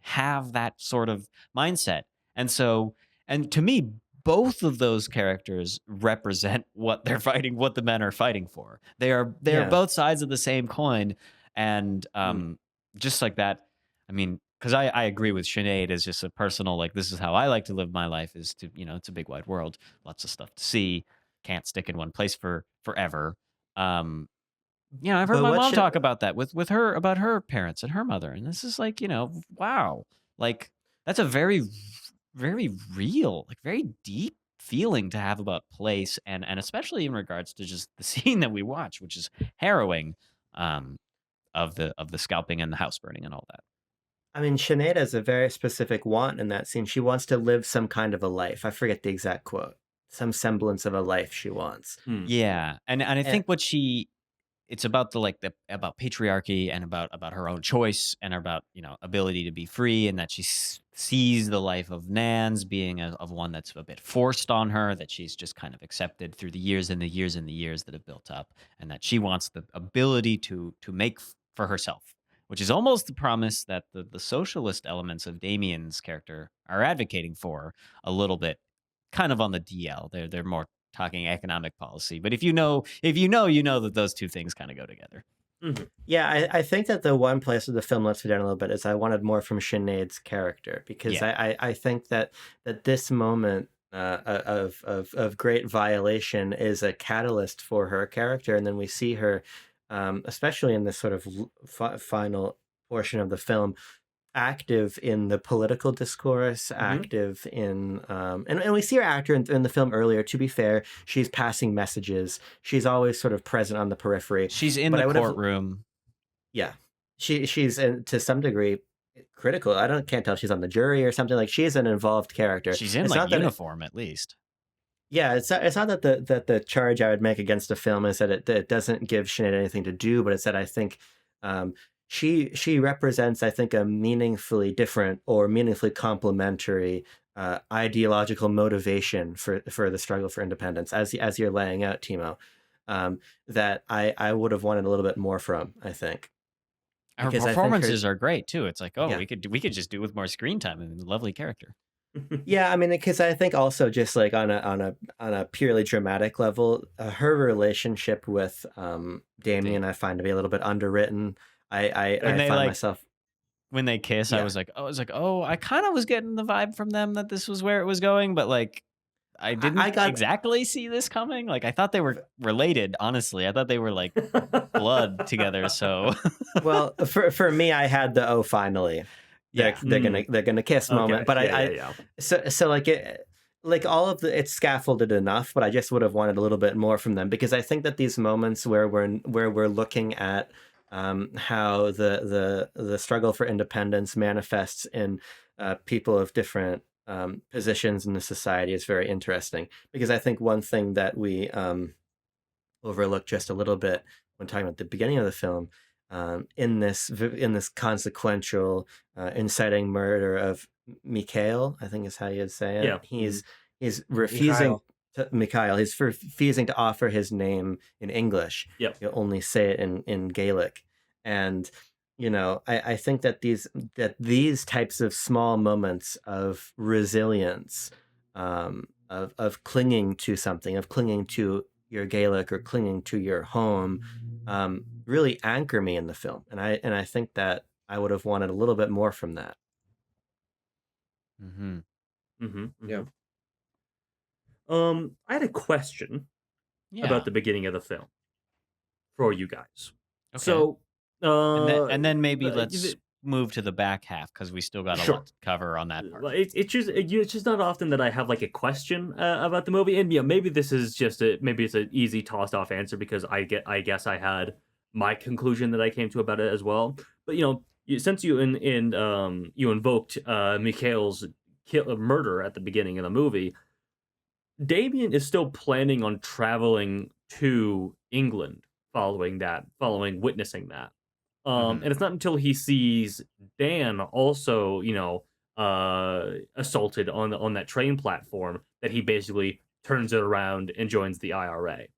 have that sort of mindset." And so, and to me, both of those characters represent what they're fighting, what the men are fighting for. They are both sides of the same coin. And just like that, I mean, because I agree with Sinead as just a personal, like, this is how I like to live my life, is to, it's a big wide world, lots of stuff to see, can't stick in one place forever. I've heard my mom talk about that with her, about her parents and her mother. And this is like, wow, like that's a very, very real, like very deep feeling to have about place, and especially in regards to just the scene that we watch, which is harrowing, of the scalping and the house burning and all that. I mean, Sinead has a very specific want in that scene. She wants to live some kind of a life. I forget the exact quote. Some semblance of a life she wants. Yeah, and I think it's about about patriarchy, and about her own choice, and about ability to be free, and that she sees the life of Nan's being of one that's a bit forced on her, that she's just kind of accepted through the years and the years and the years that have built up, and that she wants the ability to make for herself, which is almost the promise that the socialist elements of Damien's character are advocating for a little bit, kind of on the DL. They're more talking economic policy, but if you know that those two things kind of go together. Yeah, I think that the one place where the film lets me down a little bit is I wanted more from Sinead's character, because I think that this moment of great violation is a catalyst for her character, and then we see her, especially in this sort of final portion of the film, active in the political discourse, active in and we see her actor in the film earlier. To be fair, she's passing messages. She's always sort of present on the periphery. She's in the courtroom. Yeah, she's to some degree critical. Can't tell if she's on the jury or something. Like, she's an involved character. She's in uniform at least. Yeah, it's not that the charge I would make against the film is that it doesn't give Sinead anything to do, but it's that I think she represents, I think, a meaningfully different or meaningfully complementary ideological motivation for the struggle for independence, as you're laying out, Timo, that I would have wanted a little bit more from, I think. Her performances are great too. It's like, we could just do with more screen time. I mean, lovely character. Yeah, I mean, because I think also just like on a purely dramatic level, her relationship with Damien I find to be a little bit underwritten. I find myself, when they kiss, I was like, I kind of was getting the vibe from them that this was where it was going, but like, I didn't exactly see this coming. Like, I thought they were related, honestly. I thought they were like blood together. So, well, for me, I had the "oh, finally, they're gonna kiss" moment. But so like all of it's scaffolded enough, but I just would have wanted a little bit more from them, because I think that these moments where we're looking at how the struggle for independence manifests in people of different positions in the society is very interesting, because I think one thing that we overlook just a little bit when talking about the beginning of the film, in this consequential inciting murder of Mikhail, I think is how you'd say it. He's refusing Mikhail. He's refusing to offer his name in English. He'll only say it in Gaelic. And I think that these types of small moments of resilience, of clinging to something, of clinging to your Gaelic or clinging to your home, really anchor me in the film. And I think that I would have wanted a little bit more from that. Yeah. I had a question about the beginning of the film for you guys. Okay. So, and then maybe let's move to the back half, because we still got a lot to cover on that part. It's just not often that I have like a question about the movie, and maybe this is just maybe it's an easy tossed off answer, because I guess I had my conclusion that I came to about it as well. But since you invoked Mikhail's murder at the beginning of the movie, Damien is still planning on traveling to England following witnessing that. And it's not until he sees Dan also, assaulted on that train platform that he basically turns it around and joins the IRA.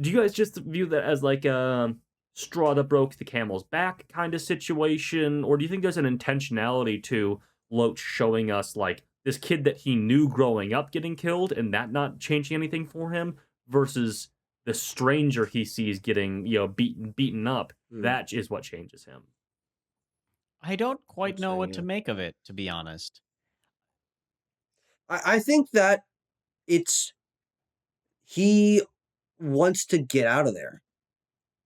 Do you guys just view that as like a straw that broke the camel's back kind of situation, or do you think there's an intentionality to Loach showing us like this kid that he knew growing up getting killed and that not changing anything for him, versus the stranger he sees getting beaten up? That is what changes him. I don't quite know what to make of it, to be honest. I think that he wants to get out of there.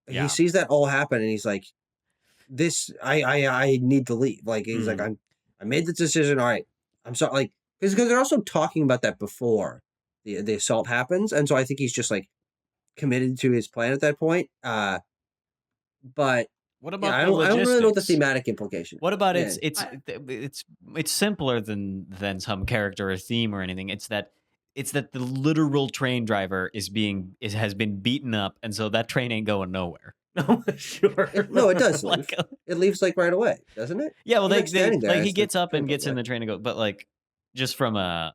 Yeah. He sees that all happen and he's like, I need to leave. Like, he's like, I made the decision. All right. I'm sorry. Like, because they're also talking about that before the assault happens. And so I think he's just like committed to his plan at that point. But what about I don't really know the thematic implication. What about it's simpler than some character or theme or anything. It's that the literal train driver has been beaten up, and so that train ain't going nowhere. Sure. No, it does. It leaves like right away, doesn't it? Yeah, well, he gets up and gets in the train and go, but like just from I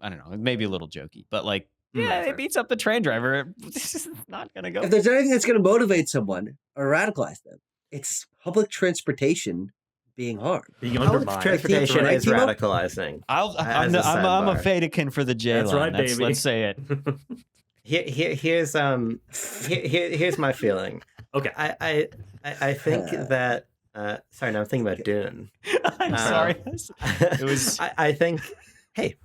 don't know, maybe a little jokey, but like. Yeah, it beats up the train driver. This is not going to go. If there's anything that's going to motivate someone or radicalize them, it's public transportation being harmed. Being undermined. Public transportation is radicalizing. I'm a Fadikin for the J line. That's right, baby. Let's say it. Here's my feeling. Okay. I think that. Sorry, now I'm thinking about Dune. I'm sorry. It was. I think. Hey,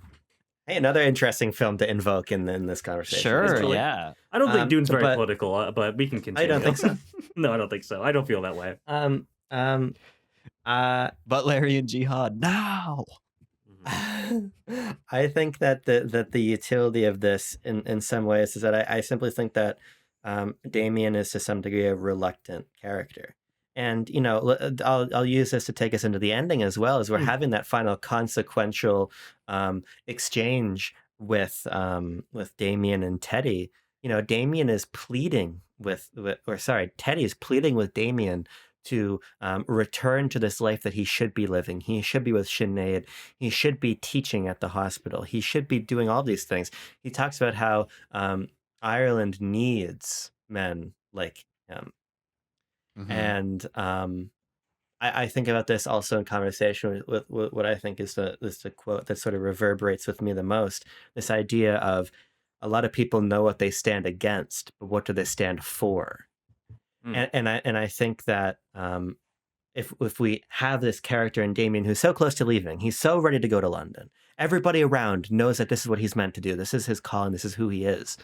another interesting film to invoke in this conversation. Sure, yeah. I don't think Dune's very political, but we can continue. I don't think so. No, I don't think so. I don't feel that way. Butlerian Jihad now. I think that the utility of this in some ways is that I simply think that Damien is to some degree a reluctant character. And, I'll use this to take us into the ending as well, as we're having that final consequential exchange with Damien and Teddy. Damien is pleading Teddy is pleading with Damien to return to this life that he should be living. He should be with Sinead. He should be teaching at the hospital. He should be doing all these things. He talks about how Ireland needs men like him. And I think about this also in conversation with what I think is the quote that sort of reverberates with me the most. This idea of a lot of people know what they stand against, but what do they stand for? And I think that if we have this character in Damien who's so close to leaving, he's so ready to go to London. Everybody around knows that this is what he's meant to do. This is his call, and this is who he is.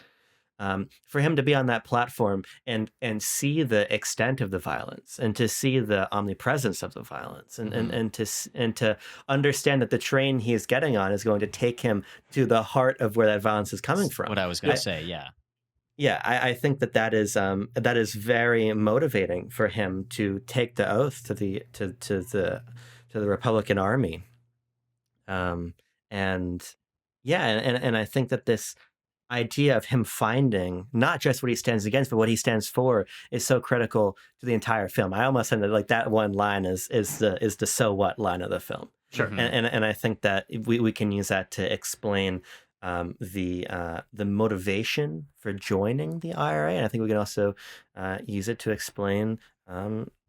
For him to be on that platform and see the extent of the violence, and to see the omnipresence of the violence, and to understand that the train he is getting on is going to take him to the heart of where that violence is coming from. What I was going to say, yeah. Yeah, I think that is very motivating for him to take the oath to the Republican Army, and I think that this idea of him finding not just what he stands against, but what he stands for is so critical to the entire film. I almost said that like that one line is the so what line of the film. Sure. And I think that we can use that to explain the motivation for joining the IRA, and I think we can also use it to explain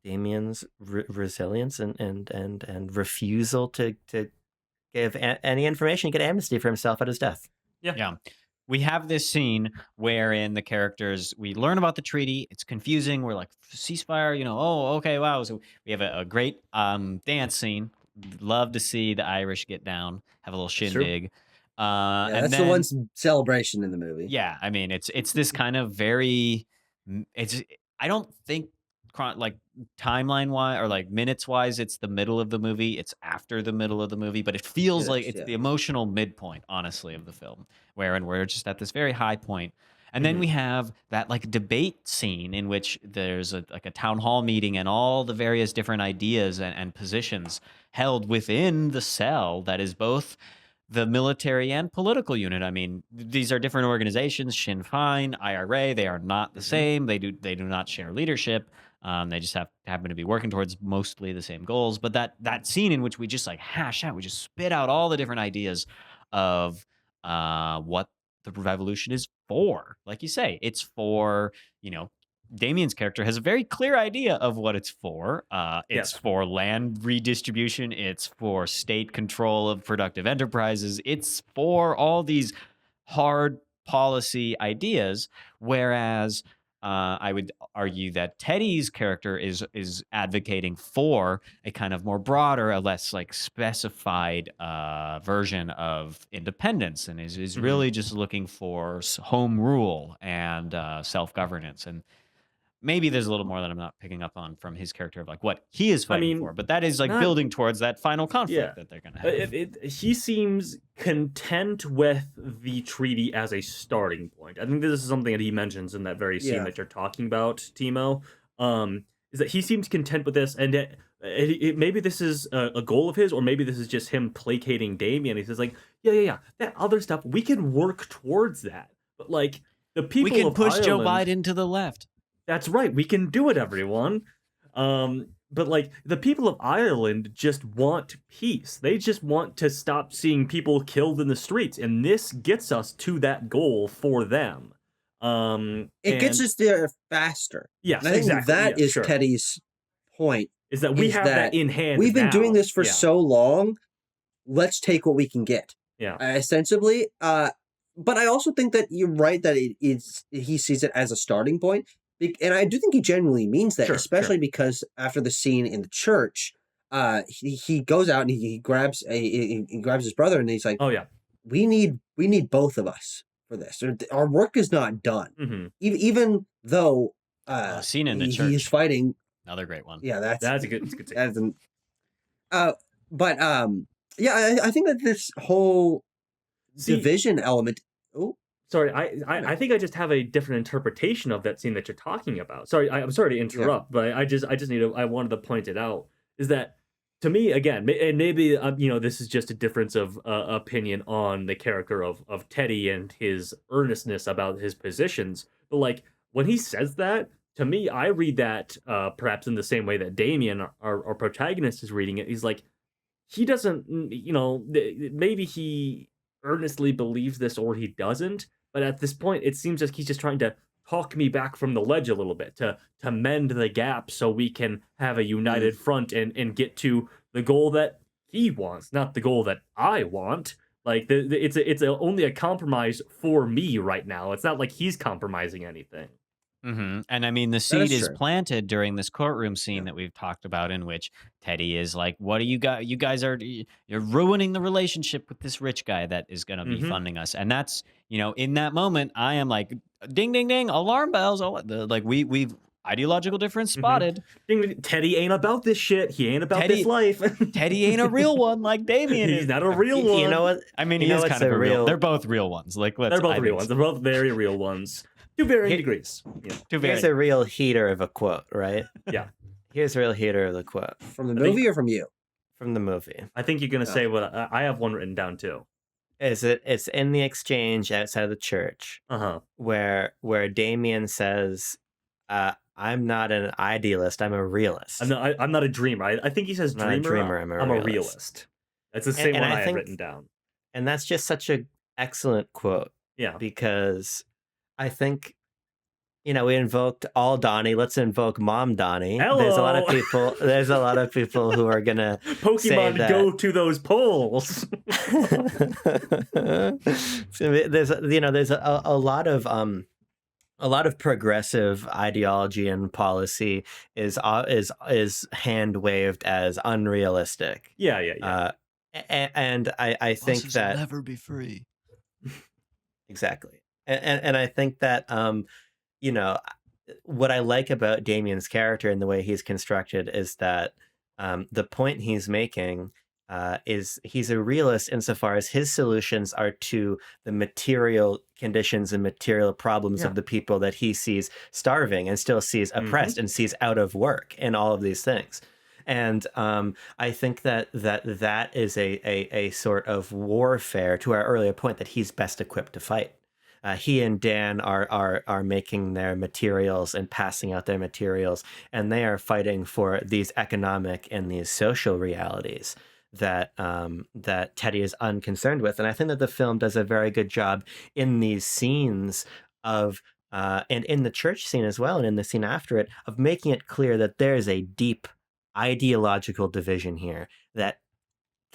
Damien's resilience and refusal to give any information, get amnesty for himself at his death. Yeah. We have this scene wherein the characters, we learn about the treaty. It's confusing. We're like, ceasefire, oh, okay, wow. So we have a great dance scene. Love to see the Irish get down, have a little shindig. That's the one celebration in the movie. Yeah, I mean, it's this kind of very, I don't think like timeline wise or like minutes wise, it's the middle of the movie. It's after the middle of the movie, but it feels like it's the emotional midpoint, honestly, of the film, wherein we're just at this very high point. And then we have that like debate scene in which there's a town hall meeting and all the various different ideas and positions held within the cell that is both the military and political unit. I mean, these are different organizations, Sinn Féin, IRA, they are not the same. They do not share leadership. They just happen to be working towards mostly the same goals. But that scene in which we just like hash out, we just spit out all the different ideas of what the revolution is for. Like you say, it's for, Damien's character has a very clear idea of what it's for. It's for land redistribution. It's for state control of productive enterprises. It's for all these hard policy ideas. Whereas I would argue that Teddy's character is advocating for a kind of more broader, a less like specified version of independence, and is really just looking for home rule and self-governance. And maybe there's a little more that I'm not picking up on from his character of like what he is fighting for, but that is like building towards that final conflict that they're going to have. He seems content with the treaty as a starting point. I think this is something that he mentions in that very scene that you're talking about, Timo, is that he seems content with this, and maybe this is a goal of his, or maybe this is just him placating Damien. He says like, yeah, that other stuff, we can work towards that. But like the people we can of push Joe Ireland, Biden to the left. That's right. We can do it, everyone. But like the people of Ireland just want peace. They just want to stop seeing people killed in the streets, and this gets us to that goal for them. It gets us there faster. Yes, and I think exactly. that is Teddy's point. Is that we have that in hand. We've been now. doing this for so long. Let's take what we can get. Yeah. Ostensibly. But I also think that you're right that he sees it as a starting point. And I do think he genuinely means that, especially because after the scene in the church, he goes out and he grabs his brother and he's like, "Oh yeah, we need both of us for this. Our work is not done, even though scene in the church, he's fighting." Another great one. Yeah, that's a good scene. I think that this whole division element. Oh. Sorry, I think I just have a different interpretation of that scene that you're talking about. Sorry, I'm sorry to interrupt, but I wanted to point it out. Is that to me again, and maybe this is just a difference of opinion on the character of Teddy and his earnestness about his positions. But like when he says that, to me, I read that perhaps in the same way that Damien, our protagonist, is reading it. He's like, he doesn't, maybe he earnestly believes this or he doesn't, but at this point it seems like he's just trying to talk me back from the ledge a little bit to mend the gap so we can have a united front and get to the goal that he wants, not the goal that I want. Like it's only a compromise for me right now. It's not like he's compromising anything. And I mean, the That seed is true. planted during this courtroom scene that we've talked about, in which Teddy is like, "What do you got? You guys you're ruining the relationship with this rich guy that is going to be funding us." And that's, in that moment, I am like, "Ding, ding, ding! Alarm bells!" Like we've ideological difference spotted. Teddy ain't about this shit. He ain't about this life. Teddy ain't a real one like Damien is. He's not a real one. You know what? I mean, he is kind of a real. They're both real ones. Like they're both real ones. They're both very real ones. To varying degrees. Here's a real heater of a quote, right? Yeah. Here's a real heater of the quote. From the movie or from you? From the movie. I think you're going to say what I have one written down too. It's in the exchange outside of the church, where Damien says, "I'm not an idealist. I'm a realist. I'm not a dreamer. I think he says dreamer. I'm a realist. That's the same one I have written down. And that's just such an excellent quote. Yeah, because I think, we invoked all Donnie. Let's invoke Mom Donnie. Hello. There's a lot of people who are gonna Pokemon say that, go to those polls. There's a lot of progressive ideology and policy is hand waved as unrealistic. Yeah. And I think that will never be free. Exactly. And I think that, what I like about Damien's character and the way he's constructed is that the point he's making is he's a realist insofar as his solutions are to the material conditions and material problems of the people that he sees starving and still sees oppressed and sees out of work and all of these things. And I think that is a sort of warfare to our earlier point that he's best equipped to fight. He and Dan are making their materials and passing out their materials, and they are fighting for these economic and these social realities that Teddy is unconcerned with. And I think that the film does a very good job in these scenes of and in the church scene as well, and in the scene after it, of making it clear that there is a deep ideological division here that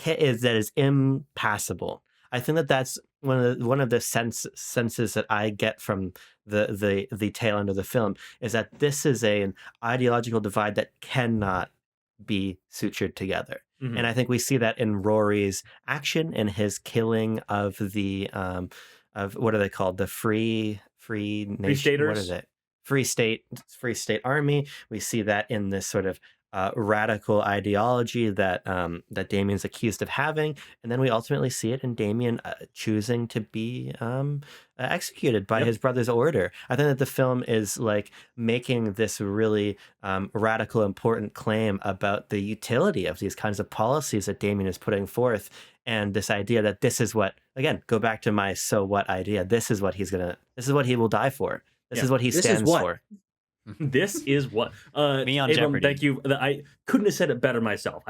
is impassable. I think that that's one of the senses that I get from the tail end of the film is that this is an ideological divide that cannot be sutured together. And I think we see that in Rory's action and his killing of the of what are they called? The free nation. Free staters? What is it? Free state army. We see that in this sort of radical ideology that Damien's accused of having, and then we ultimately see it in Damien choosing to be executed by his brother's order. I think that the film is like making this really radical, important claim about the utility of these kinds of policies that Damien is putting forth, and this idea that this is what, again, go back to my so what idea. This is what he will die for. This is what he stands for. This is what me on Abram, Jeopardy. thank you. I couldn't have said it better myself.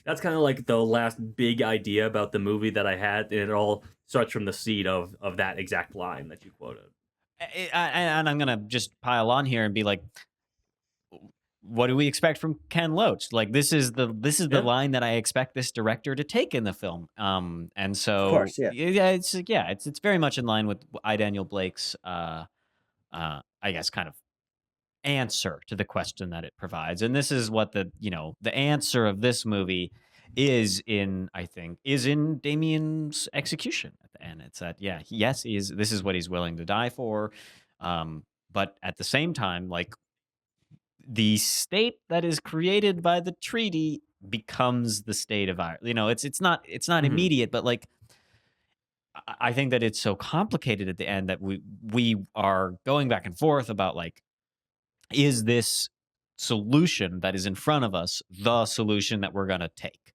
That's kind of like the last big idea about the movie that I had, and it all starts from the seed of that exact line that you quoted. And I'm gonna just pile on here and be like, what do we expect from Ken Loach? Like this is the line that I expect this director to take in the film. And so of course, it's very much in line with I. Daniel Blake's I guess kind of answer to the question that it provides. And this is what the answer of this movie is in Damien's execution at the end. It's that this is what he's willing to die for, but at the same time, like, the state that is created by the treaty becomes the state of Ireland. It's not immediate, but like I think that it's so complicated at the end that we are going back and forth about, like, is this solution that is in front of us the solution that we're going to take?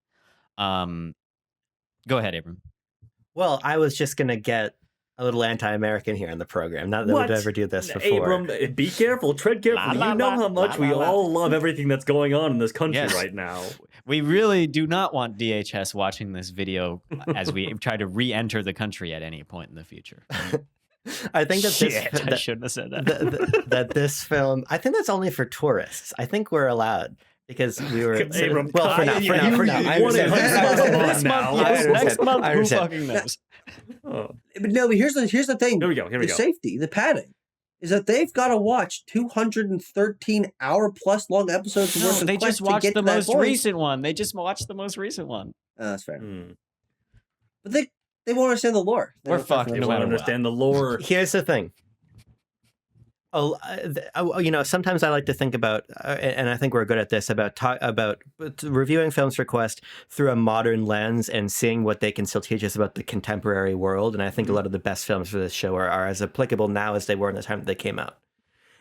Go ahead, Abram. Well, I was just going to get a little anti-American here in the program. Not that we'd ever do this before. Abram, be careful. Tread carefully. You know how much we all love everything that's going on in this country right now. We really do not want DHS watching this video as we try to re-enter the country at any point in the future. I think that I shouldn't have said that. That this film, I think that's only for tourists. I think we're allowed because we were. Abram, for now. Next month, who fucking knows? But no, but here's the thing. Here we go. The safety, the padding. is that they've got to watch 213-hour-plus long episodes. No, worth of they Quest just watched to the that most point. recent one. They just watched the most recent one. That's fair. But they won't understand the lore. We're fucked. They No won't matter understand the lore. Here's the thing. Sometimes I like to think about, and I think we're good at this, about reviewing films for Quest through a modern lens and seeing what they can still teach us about the contemporary world. And I think a lot of the best films for this show are as applicable now as they were in the time that they came out.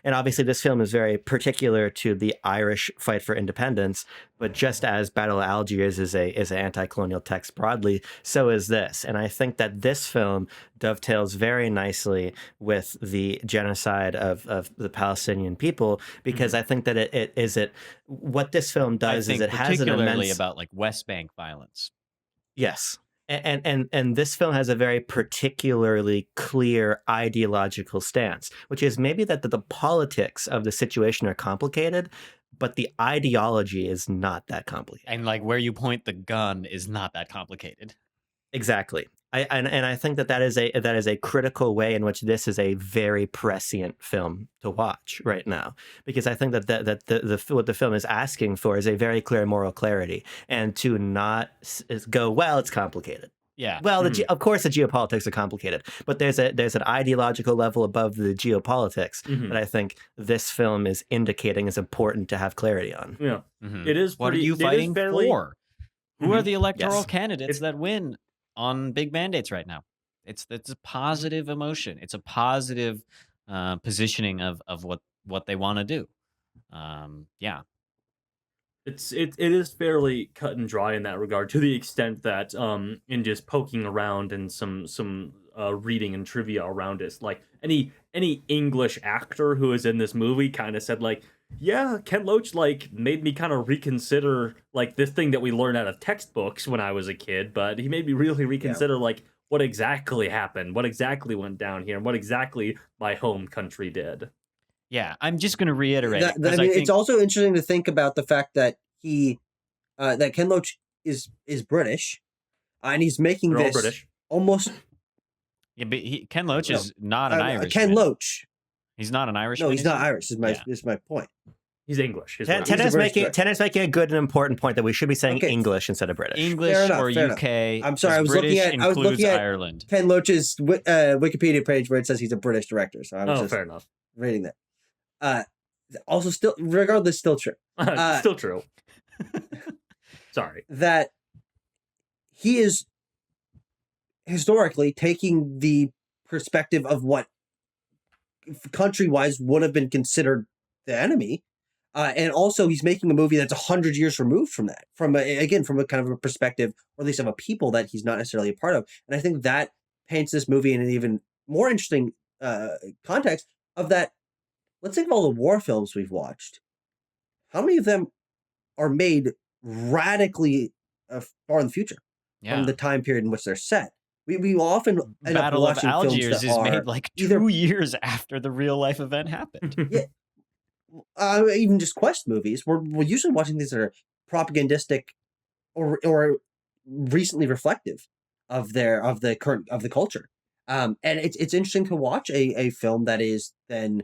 And obviously this film is very particular to the Irish fight for independence, but just as Battle of Algiers is an anti-colonial text broadly, so is this. And I think that this film dovetails very nicely with the genocide of the Palestinian people, because I think that what this film does is it has an immense... about like West Bank violence. Yes. And this film has a very particularly clear ideological stance, which is maybe that the politics of the situation are complicated, but the ideology is not that complicated. And like where you point the gun is not that complicated. Exactly. I think that is a critical way in which this is a very prescient film to watch right now, because I think that what the film is asking for is a very clear moral clarity, and to not go, well, it's complicated. Yeah. Well, of course the geopolitics are complicated, but there's an ideological level above the geopolitics that I think this film is indicating is important to have clarity on. Yeah. It is. What are you fighting for? Who are the electoral candidates that win on big mandates right now? It's a positive emotion. It's a positive positioning of what they want to do. Yeah. It is fairly cut and dry in that regard, to the extent that in just poking around and some reading and trivia around it, like any English actor who is in this movie kind of said like, yeah, Ken Loach like made me kind of reconsider like this thing that we learned out of textbooks when I was a kid, but he made me really reconsider like what exactly happened, what exactly went down here, and what exactly my home country did. Yeah, I'm just going to reiterate. It's also interesting to think about the fact that that Ken Loach is British, and he's making this British. Almost. Yeah, but Ken Loach is not an Irish. Ken Loach. He's not an Irish. No, he's not Irish. Is my point. He's English. Tennis making a good and important point that we should be saying English instead of British. English or UK. I'm sorry, I was looking at Ireland. Ken Loach's Wikipedia page where it says he's a British director. So I was fair enough. Reading that. Also, still, regardless, still true. Still true. Sorry. That he is historically taking the perspective of what country-wise would have been considered the enemy, and also he's making a movie that's 100 years removed from that, from a kind of a perspective, or at least of a people that he's not necessarily a part of. And I think that paints this movie in an even more interesting context of that. Let's think of all the war films we've watched. How many of them are made radically far in the future from the time period in which they're set? We often end Battle up watching of Algiers films that is made like 2 years after the real life event happened. Yeah, even just Quest movies. We're usually watching things that are propagandistic or recently reflective of the culture. And it's interesting to watch a film that is then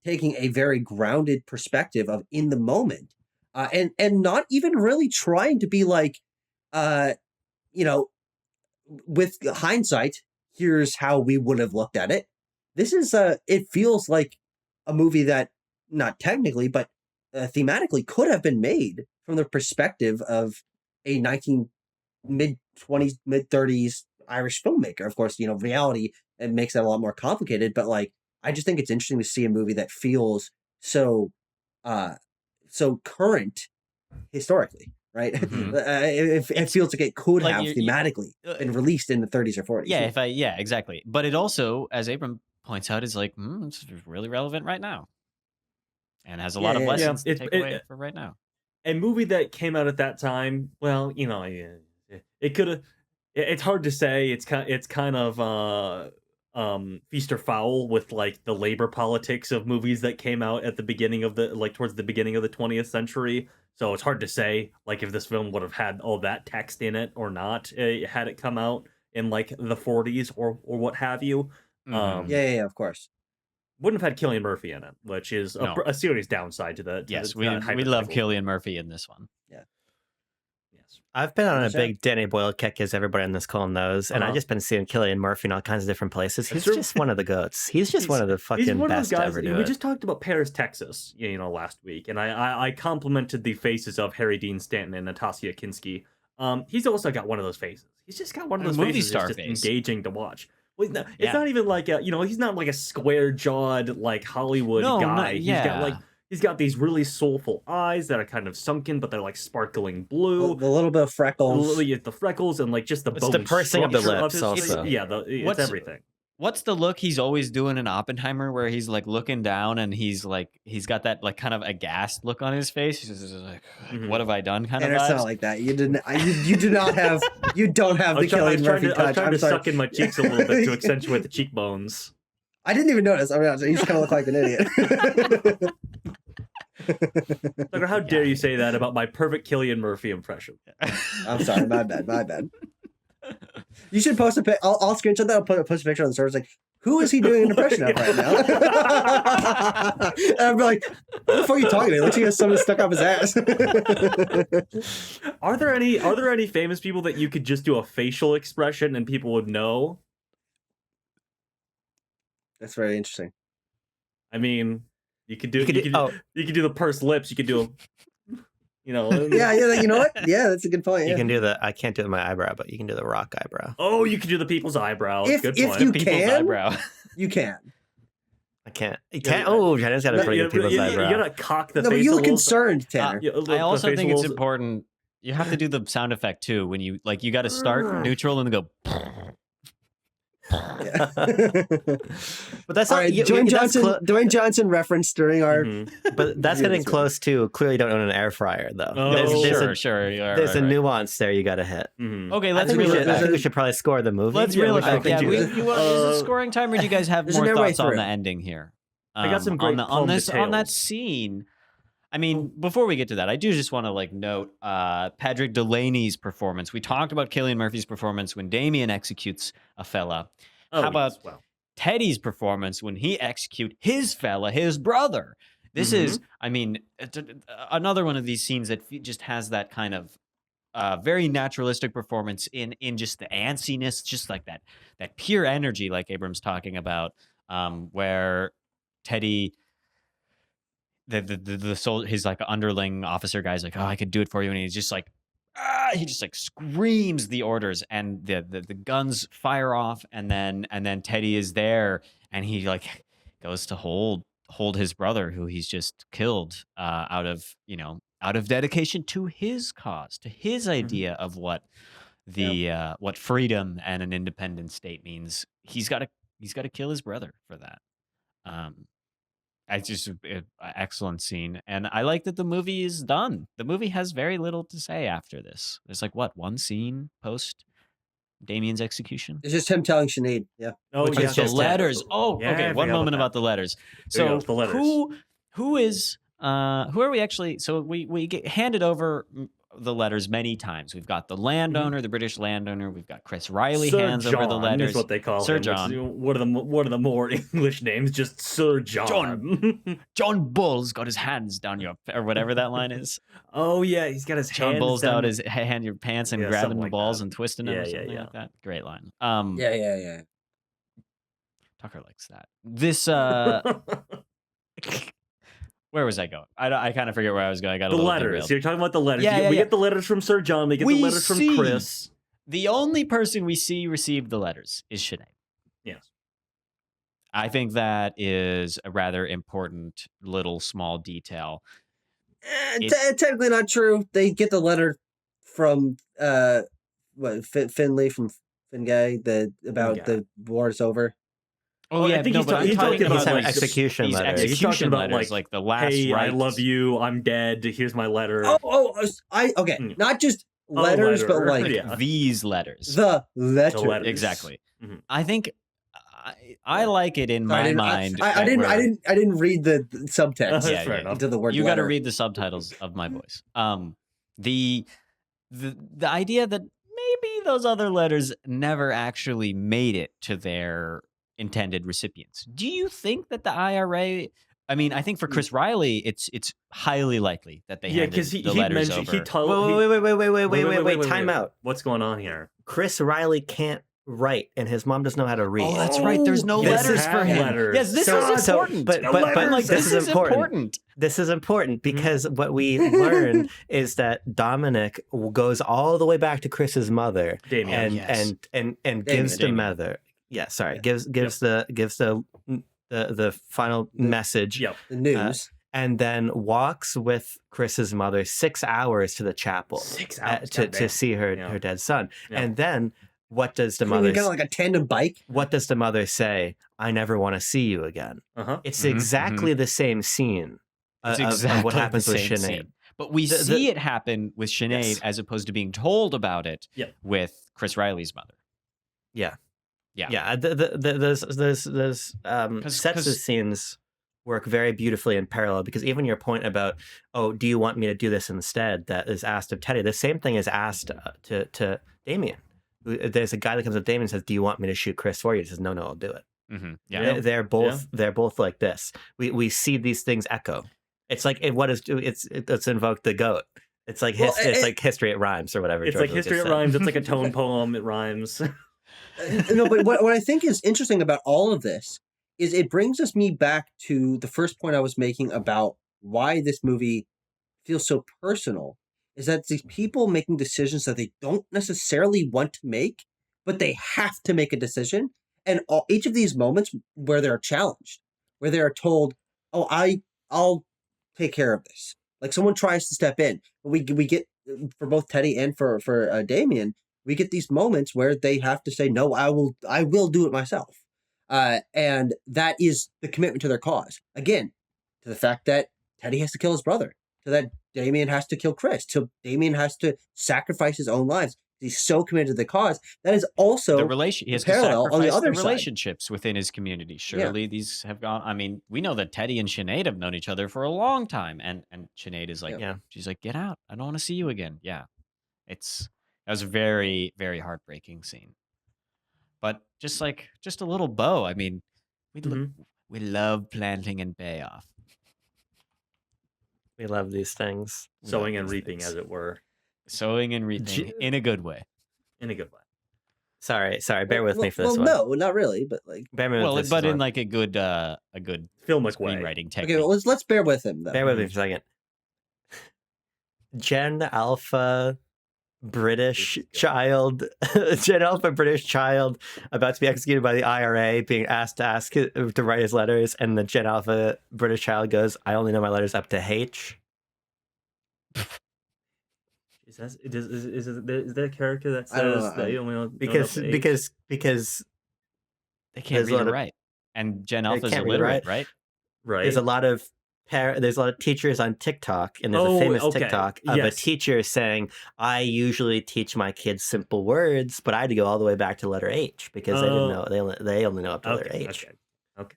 taking a very grounded perspective of in the moment, and not even really trying to be like, with hindsight, here's how we would have looked at it. This is it feels like a movie that not technically, but thematically could have been made from the perspective of a mid-20s, mid-30s Irish filmmaker. Of course, reality, it makes that a lot more complicated, but like, I just think it's interesting to see a movie that feels so current historically, right? It feels like it could have thematically been released in the 30s or 40s. Yeah, exactly. But it also, as Abram points out, is like, it's really relevant right now. And has a lot of lessons to take away for right now. A movie that came out at that time, well, it could have. It's hard to say. It's kind of feast or foul with like the labor politics of movies that came out at the beginning of towards the beginning of the 20th century. So it's hard to say like if this film would have had all that text in it or not had it come out in like the 40s or what have you. Yeah, of course. wouldn't have had Cillian Murphy in it, which is a serious downside to the. Yes, we love Cillian Murphy in this one. Yeah. Yes. I've been on a big Danny Boyle kick, as everybody on this call knows, and I've just been seeing Cillian Murphy in all kinds of different places. He's just one of the goats. He's just one of the fucking best to ever do it. We just talked about Paris, Texas, last week, and I complimented the faces of Harry Dean Stanton and Natasha Kinski. He's also got one of those faces. He's just got one of those movie faces star that's just face. engaging to watch. Well, it's not even like he's not like a square jawed like Hollywood guy. He's got these really soulful eyes that are kind of sunken, but they're like sparkling blue. The little bit of freckles. The freckles and like just the It's the pursing of the lips also. It's everything. What's the look he's always doing in Oppenheimer, where he's like looking down and he's got that like kind of aghast look on his face? He's just like, what have I done? Kind of. It's not like that. You didn't. You do not have. You don't have the Cillian Murphy touch. I was trying to suck in my cheeks a little bit to accentuate the cheekbones. I didn't even notice. I mean, you just kind of look like an idiot. Tucker, how dare you say that about my perfect Cillian Murphy impression? I'm sorry. My bad. You should post a pic. I'll screenshot that. I'll post a picture on the server. Like, who is he doing an impression of right now? And I'm like, what the fuck are you talking about? It looks like he has something stuck up his ass. Are there any famous people that you could just do a facial expression and people would know? That's very interesting. I mean, you could do the pursed lips. You could do Yeah. You know what? Yeah, that's a good point. You can do I can't do my eyebrow, but you can do the rock eyebrow. Oh, you can do the people's eyebrow. If you can, eyebrow. You can. I can't. You can't. Oh, Tanner's got a pretty good people's eyebrow. You gotta cock the face. No, but you look a little concerned, Tanner. I also think it's important. You have to do the sound effect too when you you got to start neutral and then go. Yeah. But that's all right. Dwayne Johnson reference during our. But that's getting close to. Clearly, don't own an air fryer though. Sure. There's a nuance there you got to hit. Okay, I think we should probably score the movie. Let's really quick. Yeah, is it scoring time, or do you guys have more thoughts on the ending here? I got some great on that scene. I mean, before we get to that, I do just want to note Pádraic Delaney's performance. We talked about Cillian Murphy's performance when Damien executes a fella. How about Teddy's performance when he executes his fella, his brother? This is, I mean, another one of these scenes that just has that kind of very naturalistic performance in just the antsiness, just like that pure energy, like Abram's talking about, where Teddy. His underling officer guy's like, oh, I could do it for you, and he's just he just screams the orders, and the guns fire off, and then Teddy is there, and he goes to hold his brother, who he's just killed out of dedication to his cause, to his idea of what what freedom and an independent state means. He's got to kill his brother for that. It's just an excellent scene. And I like that the movie is done. The movie has very little to say after this. There's one scene post Damien's execution? It's just him telling Sinead. Yeah. Oh, which is the letters. Oh, yeah, okay. One moment about the letters. So the letters. Who are we actually? So we get handed over the letters many times. We've got the landowner, the British landowner. We've got Chris Riley hands over the letters. Is what they call Sir him. John. What are the more English names? Just Sir John. John Bull's got his hands down your, or whatever that line is. Oh yeah, he's got his John hands Bull's down out his hand your pants and grabbing the balls and twisting them or something like that. Great line. Yeah. Tucker likes that. This where was I going? I kind of forget where I was going. I got the a little letters. derailed. You're talking about the letters. Yeah, we get the letters from Sir John. We get the letters from Chris. The only person we see receive the letters is Sinead. Yes. I think that is a rather important little small detail. Technically not true. They get the letter from Finlay from Fingay about the war is over. Oh yeah, I think he's talking about execution letters. He's talking about like the last. Hey, rites. I love you. I'm dead. Here's my letter. Not just letters, but like these letters. The letters. Exactly. Mm-hmm. I think I like it in my mind. I didn't read the subtext into the word. You got to read the subtitles of my voice. The idea that maybe those other letters never actually made it to their intended recipients. Do you think that the IRA? I mean, I think for Chris Riley, it's highly likely that they handed because the he letters mentioned over. he told Wait, time out. What's going on here? Chris Riley can't write, and his mom doesn't know how to read. Oh, that's right. There's no Yes, letters for him. letters. Yes, this is important. But like, this is important. This is important because what we learn is that Dominic goes all the way back to Chris's mother, Damien, and gives the mother. Yeah, sorry, gives the final message. Yep. The news. And then walks with Chris's mother 6 hours to the chapel 6 hours to see her dead son. Yeah. And then what does the You mother? got like a tandem bike. What does the mother say? I never want to see you again. Uh-huh. It's exactly the same scene It's of what happens the with same Sinead. scene. But we see it happen with Sinead as opposed to being told about it with Chris Riley's mother. Yeah. Yeah. Those sets of scenes work very beautifully in parallel because even your point about, oh, do you want me to do this instead? That is asked of Teddy. The same thing is asked to Damien. There's a guy that comes up to Damien and says, do you want me to shoot Chris for you? He says, no, I'll do it. Mm-hmm. Yeah. They're both like this. We see these things echo. It's like let's invoke the goat. It's like it's like history it rhymes or whatever. It's George like history it rhymes. It's like a tone poem. It rhymes. No, but what I think is interesting about all of this is it brings me back to the first point I was making about why this movie feels so personal. Is that these people making decisions that they don't necessarily want to make, but they have to make a decision. And each of these moments where they're challenged, where they are told, "Oh, I'll take care of this." Like someone tries to step in, but we get for both Teddy and for Damien, we get these moments where they have to say, "No, I will do it myself," and that is the commitment to their cause. Again, to the fact that Teddy has to kill his brother, to that Damien has to kill Chris, to Damien has to sacrifice his own lives. He's so committed to the cause. That is also He has parallel to on the sacrifice other the side. relationships within his community. Surely these have gone. I mean, we know that Teddy and Sinead have known each other for a long time, and Sinead is like, she's like, get out. I don't want to see you again. Yeah, that was a very, very heartbreaking scene. But just a little bow. I mean, we love planting and payoff. We love these things. Sowing and reaping, as it were. Sowing and reaping in a good way. In a good way. Sorry. Bear with me for this one. No, not really, but like. Bear with me but in like a good filmic way. Screenwriting technique. Okay, well, let's bear with him though. Bear with me for a second. Gen Alpha British child about to be executed by the IRA, being asked to write his letters, and the Gen Alpha British child goes, "I only know my letters up to H." Is there a character that says they only know because they can't read or write, and Gen Alpha's illiterate, right? Right. There's a lot of teachers on TikTok, and there's a famous TikTok of a teacher saying, "I usually teach my kids simple words, but I had to go all the way back to letter H because they didn't know they only know up to letter H." Okay.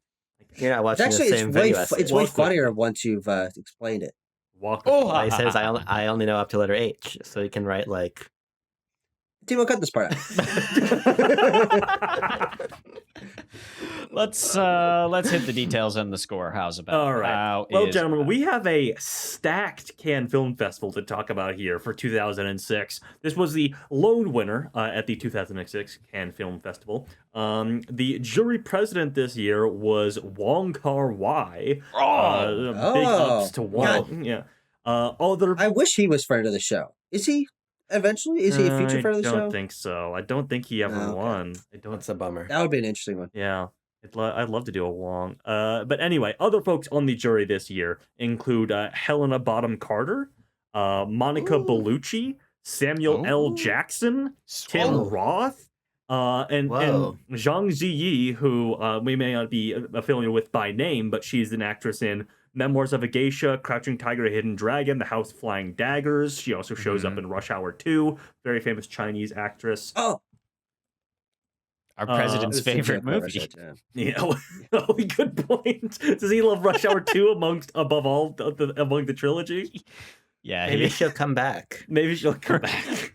You're not watching It's the same video. It's way funnier ononce you've explained it. He says, "I only know up to letter H," so he can write like. Timo, cut this part out. Let's hit the details on the score. How's about? All right. Well, gentlemen, we have a stacked Cannes Film Festival to talk about here for 2006. This was the lone winner at the 2006 Cannes Film Festival. The jury president this year was Wong Kar-wai. Big ups to Wong. Yeah. I wish he was friend of the show. Is he? Eventually, is he a feature friend of the show? I don't think so. I don't think he ever won. That's a bummer. That would be an interesting one. Yeah. I'd love to do a Wong. But anyway, other folks on the jury this year include Helena Bonham Carter, Monica Bellucci, Samuel L. Jackson, Tim Roth, and Zhang Ziyi, who we may not be familiar with by name, but she's an actress in Memoirs of a Geisha, Crouching Tiger, Hidden Dragon, The House Flying Daggers. She also shows up in Rush Hour 2, very famous Chinese actress. Oh, our president's favorite movie. Yeah, good point. Does he love Rush Hour 2 among the trilogy? Yeah, maybe she'll come back. Maybe she'll come back.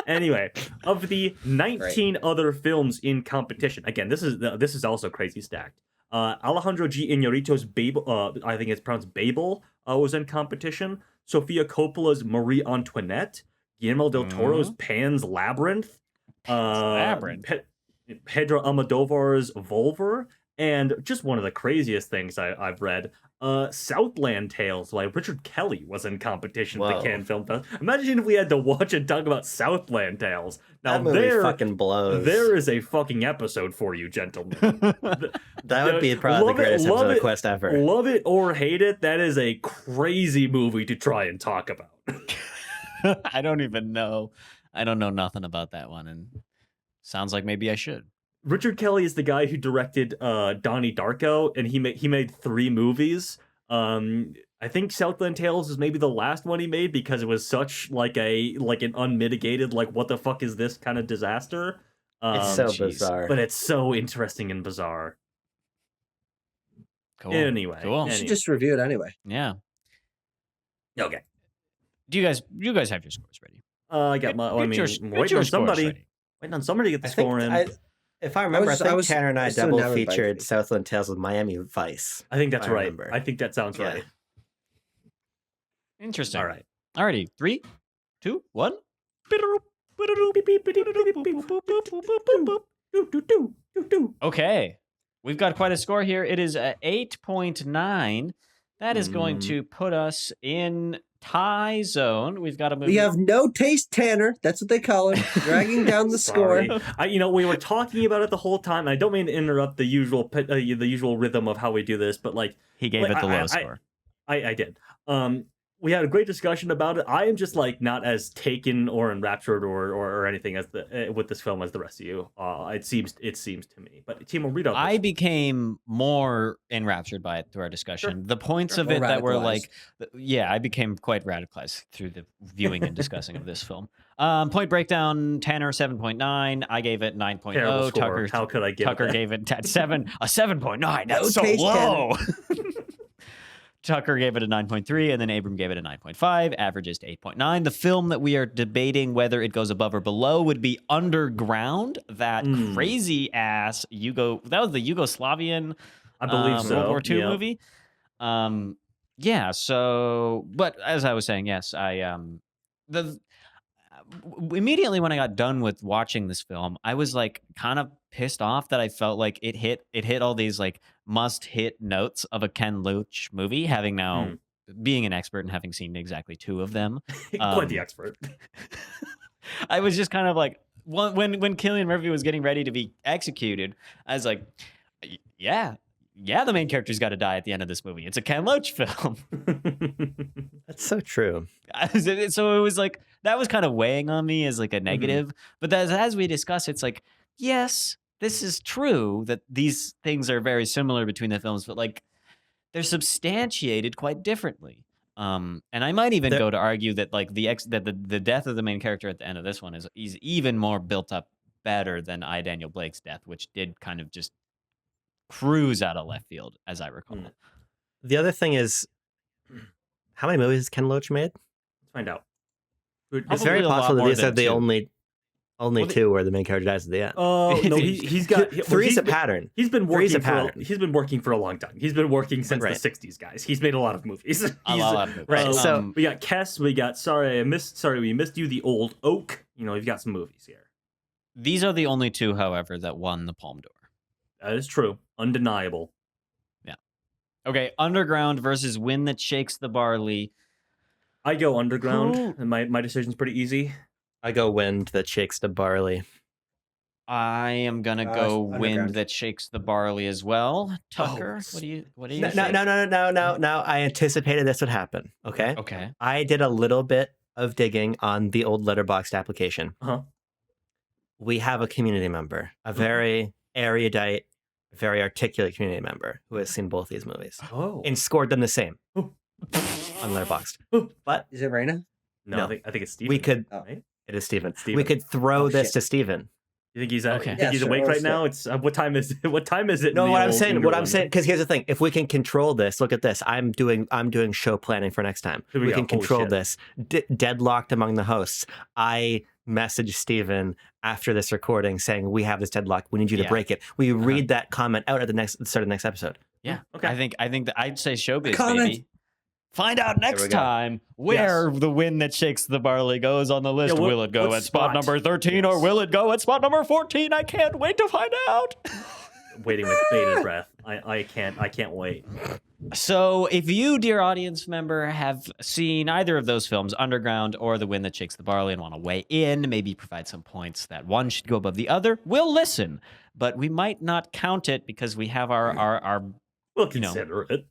Anyway, of the 19 other films in competition, again, this is also crazy stacked. Alejandro G. Iñárritu's Babel, I think it's pronounced Babel, was in competition. Sofia Coppola's Marie Antoinette, Guillermo del Toro's Pan's Labyrinth, Pedro Almodovar's Volver, and just one of the craziest things I've read, Southland Tales, like Richard Kelly was in competition at the Cannes Film Festival. Imagine if we had to watch and talk about Southland Tales. Now that movie fucking blows. There is a fucking episode for you, gentlemen. That would be probably the greatest episode of Quest ever. Love it or hate it, that is a crazy movie to try and talk about. I don't even know. I don't know nothing about that one, and sounds like maybe I should. Richard Kelly is the guy who directed Donnie Darko, and he made 3 movies. I think Southland Tales is maybe the last one he made because it was such like an unmitigated what the fuck is this kind of disaster. It's so bizarre, but it's so interesting and bizarre. Cool. Anyway, you should just review it anyway. Yeah. Okay. Do you guys have your scores ready? I got my. Waiting on somebody. Waiting on somebody to get the score in. If I remember, I think Tanner and I double featured Southland Tales with Miami Vice. I think that's right. I think that sounds right. Interesting. All right. Alrighty. 3, 2, 1. Okay. We've got quite a score here. It is 8.9. That is going to put us in tie zone. We've got a movie. We have no taste, Tanner. That's what they call it. Dragging down the score. We were talking about it the whole time. I don't mean to interrupt the usual rhythm of how we do this, but he gave it the low score. I did. We had a great discussion about it. I am just not as taken or enraptured or anything as with this film as the rest of you. It seems to me. But Timo, read out. I became more enraptured by it through our discussion. Sure. The points of it that were I became quite radicalized through the viewing and discussing of this film. Point breakdown: Tanner 7.9. I gave it 9.0. Tucker, how could I give Tucker that? gave it 7.9. That's so low. Tucker gave it a 9.3, and then Abram gave it a 9.5. Averages to 8.9. The film that we are debating whether it goes above or below would be Underground. That crazy ass that was the Yugoslavian, I believe so, World War II movie. So, but as I was saying, yes, immediately when I got done with watching this film, I was kind of pissed off that I felt like it hit all these must hit notes of a Ken Loach movie, having now being an expert and having seen exactly 2 of them. Quite the expert. I was just kind of when Cillian Murphy was getting ready to be executed, I was like, yeah, the main character's got to die at the end of this movie. It's a Ken Loach film. That's so true. So it was that was kind of weighing on me as a negative. But as we discussed, it's yes, this is true that these things are very similar between the films, but they're substantiated quite differently. And I might even go to argue that the death of the main character at the end of this one is even more built up better than I, Daniel Blake's death, which did kind of just cruise out of left field, as I recall. The other thing is, how many movies has Ken Loach made? Let's find out. It's very possible that these are the only 2 where the main character dies at the end. Oh no, he's got three's a pattern. He's been working for a long time. He's been working since the 60s, guys. He's made a lot of movies. Right. So we got Kess. We got we missed you. The Old Oak. You've got some movies here. These are the only 2, however, that won the Palme d'Or. That is true. Undeniable. Yeah. Okay. Underground versus Wind That Shakes the Barley. I go Underground, and my decision's pretty easy. I go Wind That Shakes the Barley. I am gonna go Wind That Shakes the Barley as well. Tucker, what do you No. I anticipated this would happen. Okay. Okay. I did a little bit of digging on the old Letterboxd application. We have a community member, a very erudite, very articulate community member who has seen both these movies and scored them the same on Letterboxd. But is it Raina? No. I think it's Steven. We could. Right? It is Steven. We could throw this to Steven. You think he's awake right now? It's what time is it? What time is it? No, what I'm saying, because here's the thing: if we can control this, look at this. I'm doing show planning for next time. We can control this. Deadlocked among the hosts. I message Steven after this recording saying, we have this deadlock. We need you to Yeah. break it. We read that comment out at the start of the next episode. Yeah. Okay. I think that I'd say showbiz, Comment. baby. Find out we next go. time where the wind that shakes the barley goes on the list. Yeah, what- will it go what at spot spot? number 13 or Yes. will it go at spot number 14? I can't wait to find out. Waiting with bated breath. I can't wait. So, if you, dear audience member, have seen either of those films, Underground or The Wind That Shakes the Barley, and want to weigh in, maybe provide some points that one should go above the other, we'll listen. But we might not count it because we have our We'll You know, consider it.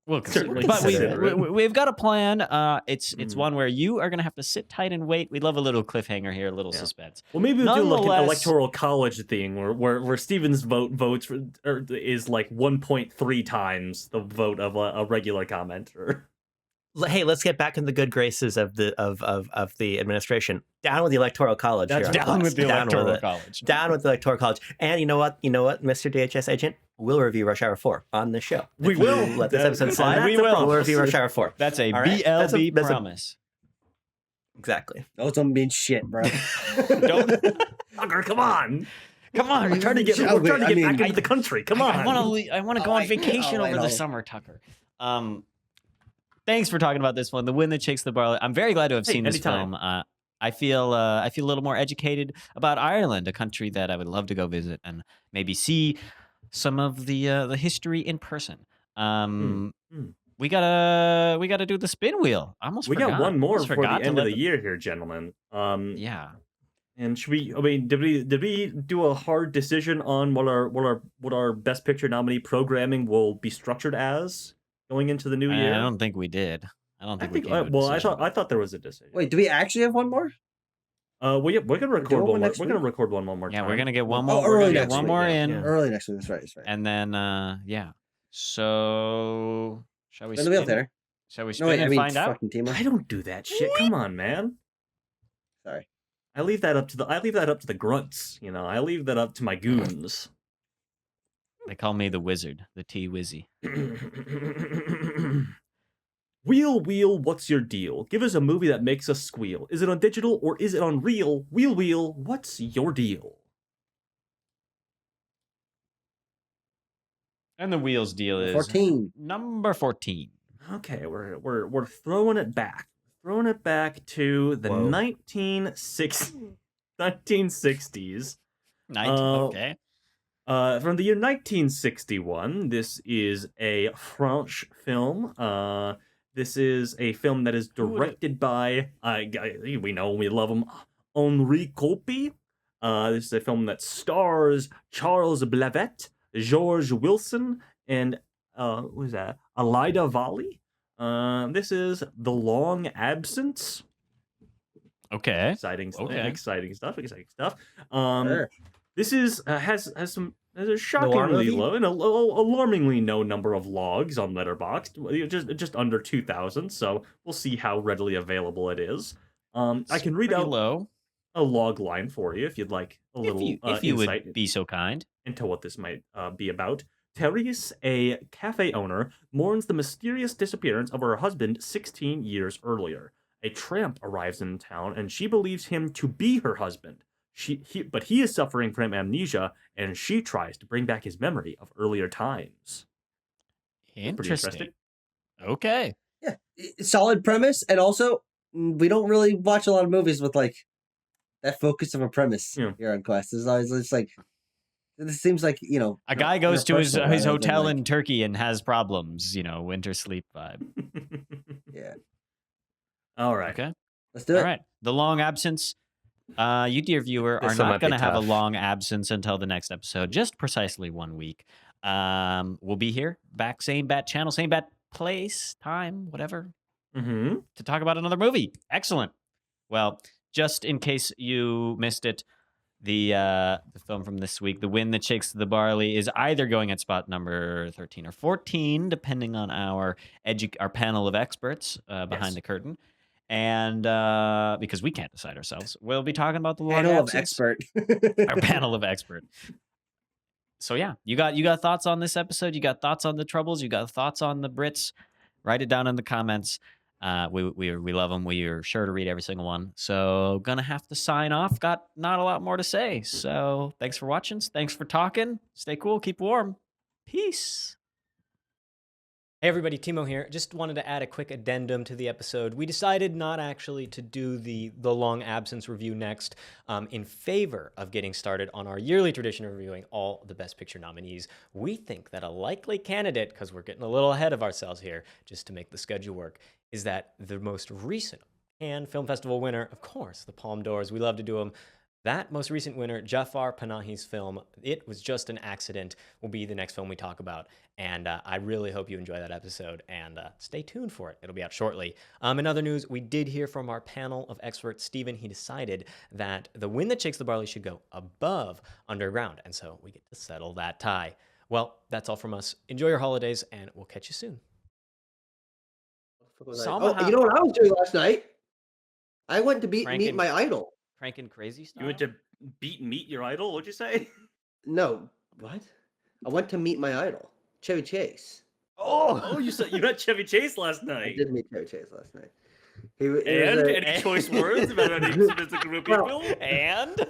we'll Certainly consider. But consider it. we've got a plan. It's one where you are going to have to sit tight and wait. We'd love a little cliffhanger here, a little Yeah. suspense. Well, maybe we'll do like an Nonetheless- electoral college thing where Steven's votes is like 1.3 times the vote of a regular commenter. Hey, let's get back in the good graces of the administration. Down with the electoral college. That's here. right. Down with the Down with electoral it. college. Down with the electoral college. And you know what, Mr. DHS agent, we'll review Rush Hour 4 on this show. We If will. you let this episode That's slide. We will. We'll review Rush Hour 4. That's a All right. BLB That's a- promise. Exactly. Those don't mean shit, bro. Don't. Fucker, come on. Come on. We're trying to get, Yeah, we're trying to I get mean, back into the country. Come on. I want to go Oh, on I vacation know, I over the know. summer, Tucker. Thanks for talking about this one, The Wind That Shakes the Barley. I'm very glad to have Hey, seen this anytime. film. I feel a little more educated about Ireland, a country that I would love to go visit and maybe see some of the history in person. Hmm. We gotta do the spin wheel. I almost We forgot. got one more Almost before forgot the to end of let the year here, gentlemen. Yeah. And should we? I mean, did we do a hard decision on what our Best Picture nominee programming will be structured as going into the new year? I don't think we did. I don't think we came to a well, decision. I thought there was a decision. Wait, do we actually have one more? We're gonna record one one more. next We're gonna week? record one more Yeah, time. we're gonna get one Oh, more. We're early gonna get next one week, more yeah. in, Yeah. Early next week. That's right. That's right. and then yeah. So shall we Spin the wheel, spin? Tanner. Shall we No, spin wait, I and mean, find out? fucking Timo. I don't do that shit. Come on, man. Sorry. I leave that up to the grunts. You know, I leave that up to my goons. They call me the wizard, the T-Wizzy. Wheel, what's your deal? Give us a movie that makes us squeal. Is it on digital or is it on real? Wheel, what's your deal? And the wheels deal is 14. number 14. Okay, we're throwing it back. Throwing it back to the Whoa. 1960s. 19. Okay. From the year 1961, this is a French film. This is a film that is directed by, we know, we love him, Henri Coppi. This is a film that stars Charles Blavet, George Wilson, and who's that? Alida Valli. This is The Long Absence. Okay. Exciting stuff. Okay. Exciting stuff. Sure. This is has a shockingly movie? low and alarmingly no number of logs on Letterboxd, just under 2,000. So we'll see how readily available it is. I can read Pretty out low. a log line for you if you'd like a little If you insight would be so kind. into what this might be about. Therese, a cafe owner, mourns the mysterious disappearance of her husband 16 years earlier. A tramp arrives in town and she believes him to be her husband. But he is suffering from amnesia, and she tries to bring back his memory of earlier times. Pretty Interesting. Okay. Yeah. Solid premise. And also, we don't really watch a lot of movies with like that focus of a premise Yeah. here on Quest. It's always it's like, this seems like, you know, A guy goes to his interpersonal rather than, hotel like- in Turkey and has problems, winter sleep vibe. Yeah. All right. Okay. Let's do it. All right. The long absence. You, dear viewer, are This one not might be going to have a tough. long absence until the next episode, just precisely 1 week. We'll be here, back, same bat channel, same bat place, time, whatever, Mm-hmm. to talk about another movie. Excellent. Well, just in case you missed it, the film from this week, The Wind That Shakes the Barley, is either going at spot number 13 or 14, depending on our panel of experts behind Yes. the curtain. And because we can't decide ourselves, we'll be talking about the long Panel of absence. expert. Our panel of expert. So yeah, you got thoughts on this episode? You got thoughts on the Troubles? You got thoughts on the Brits? Write it down in the comments. We love them. We are sure to read every single one. So gonna have to sign off. Got not a lot more to say. So thanks for watching. Thanks for talking. Stay cool. Keep warm. Peace. Hey everybody, Timo here. Just wanted to add a quick addendum to the episode. We decided not actually to do the long absence review next, in favor of getting started on our yearly tradition of reviewing all the Best Picture nominees. We think that a likely candidate, because we're getting a little ahead of ourselves here, just to make the schedule work, is that the most recent Cannes Film Festival winner, of course, the Palme d'Ors. We love to do them. That most recent winner, Jafar Panahi's film, It Was Just an Accident, will be the next film we talk about. And I really hope you enjoy that episode, and stay tuned for it. It'll be out shortly. In other news, we did hear from our panel of experts, Stephen. He decided that The Wind That Shakes the Barley should go above Underground, and so we get to settle that tie. Well, that's all from us. Enjoy your holidays, and we'll catch you soon. Oh, you know what I was doing last night? I went to meet my idol. Cranking crazy stuff. You went to meet your idol? What'd you say? No, what? I went to meet my idol, Chevy Chase. Oh, you met Chevy Chase last I night. did meet Chevy Chase last night. Any choice words about any specific group of people? And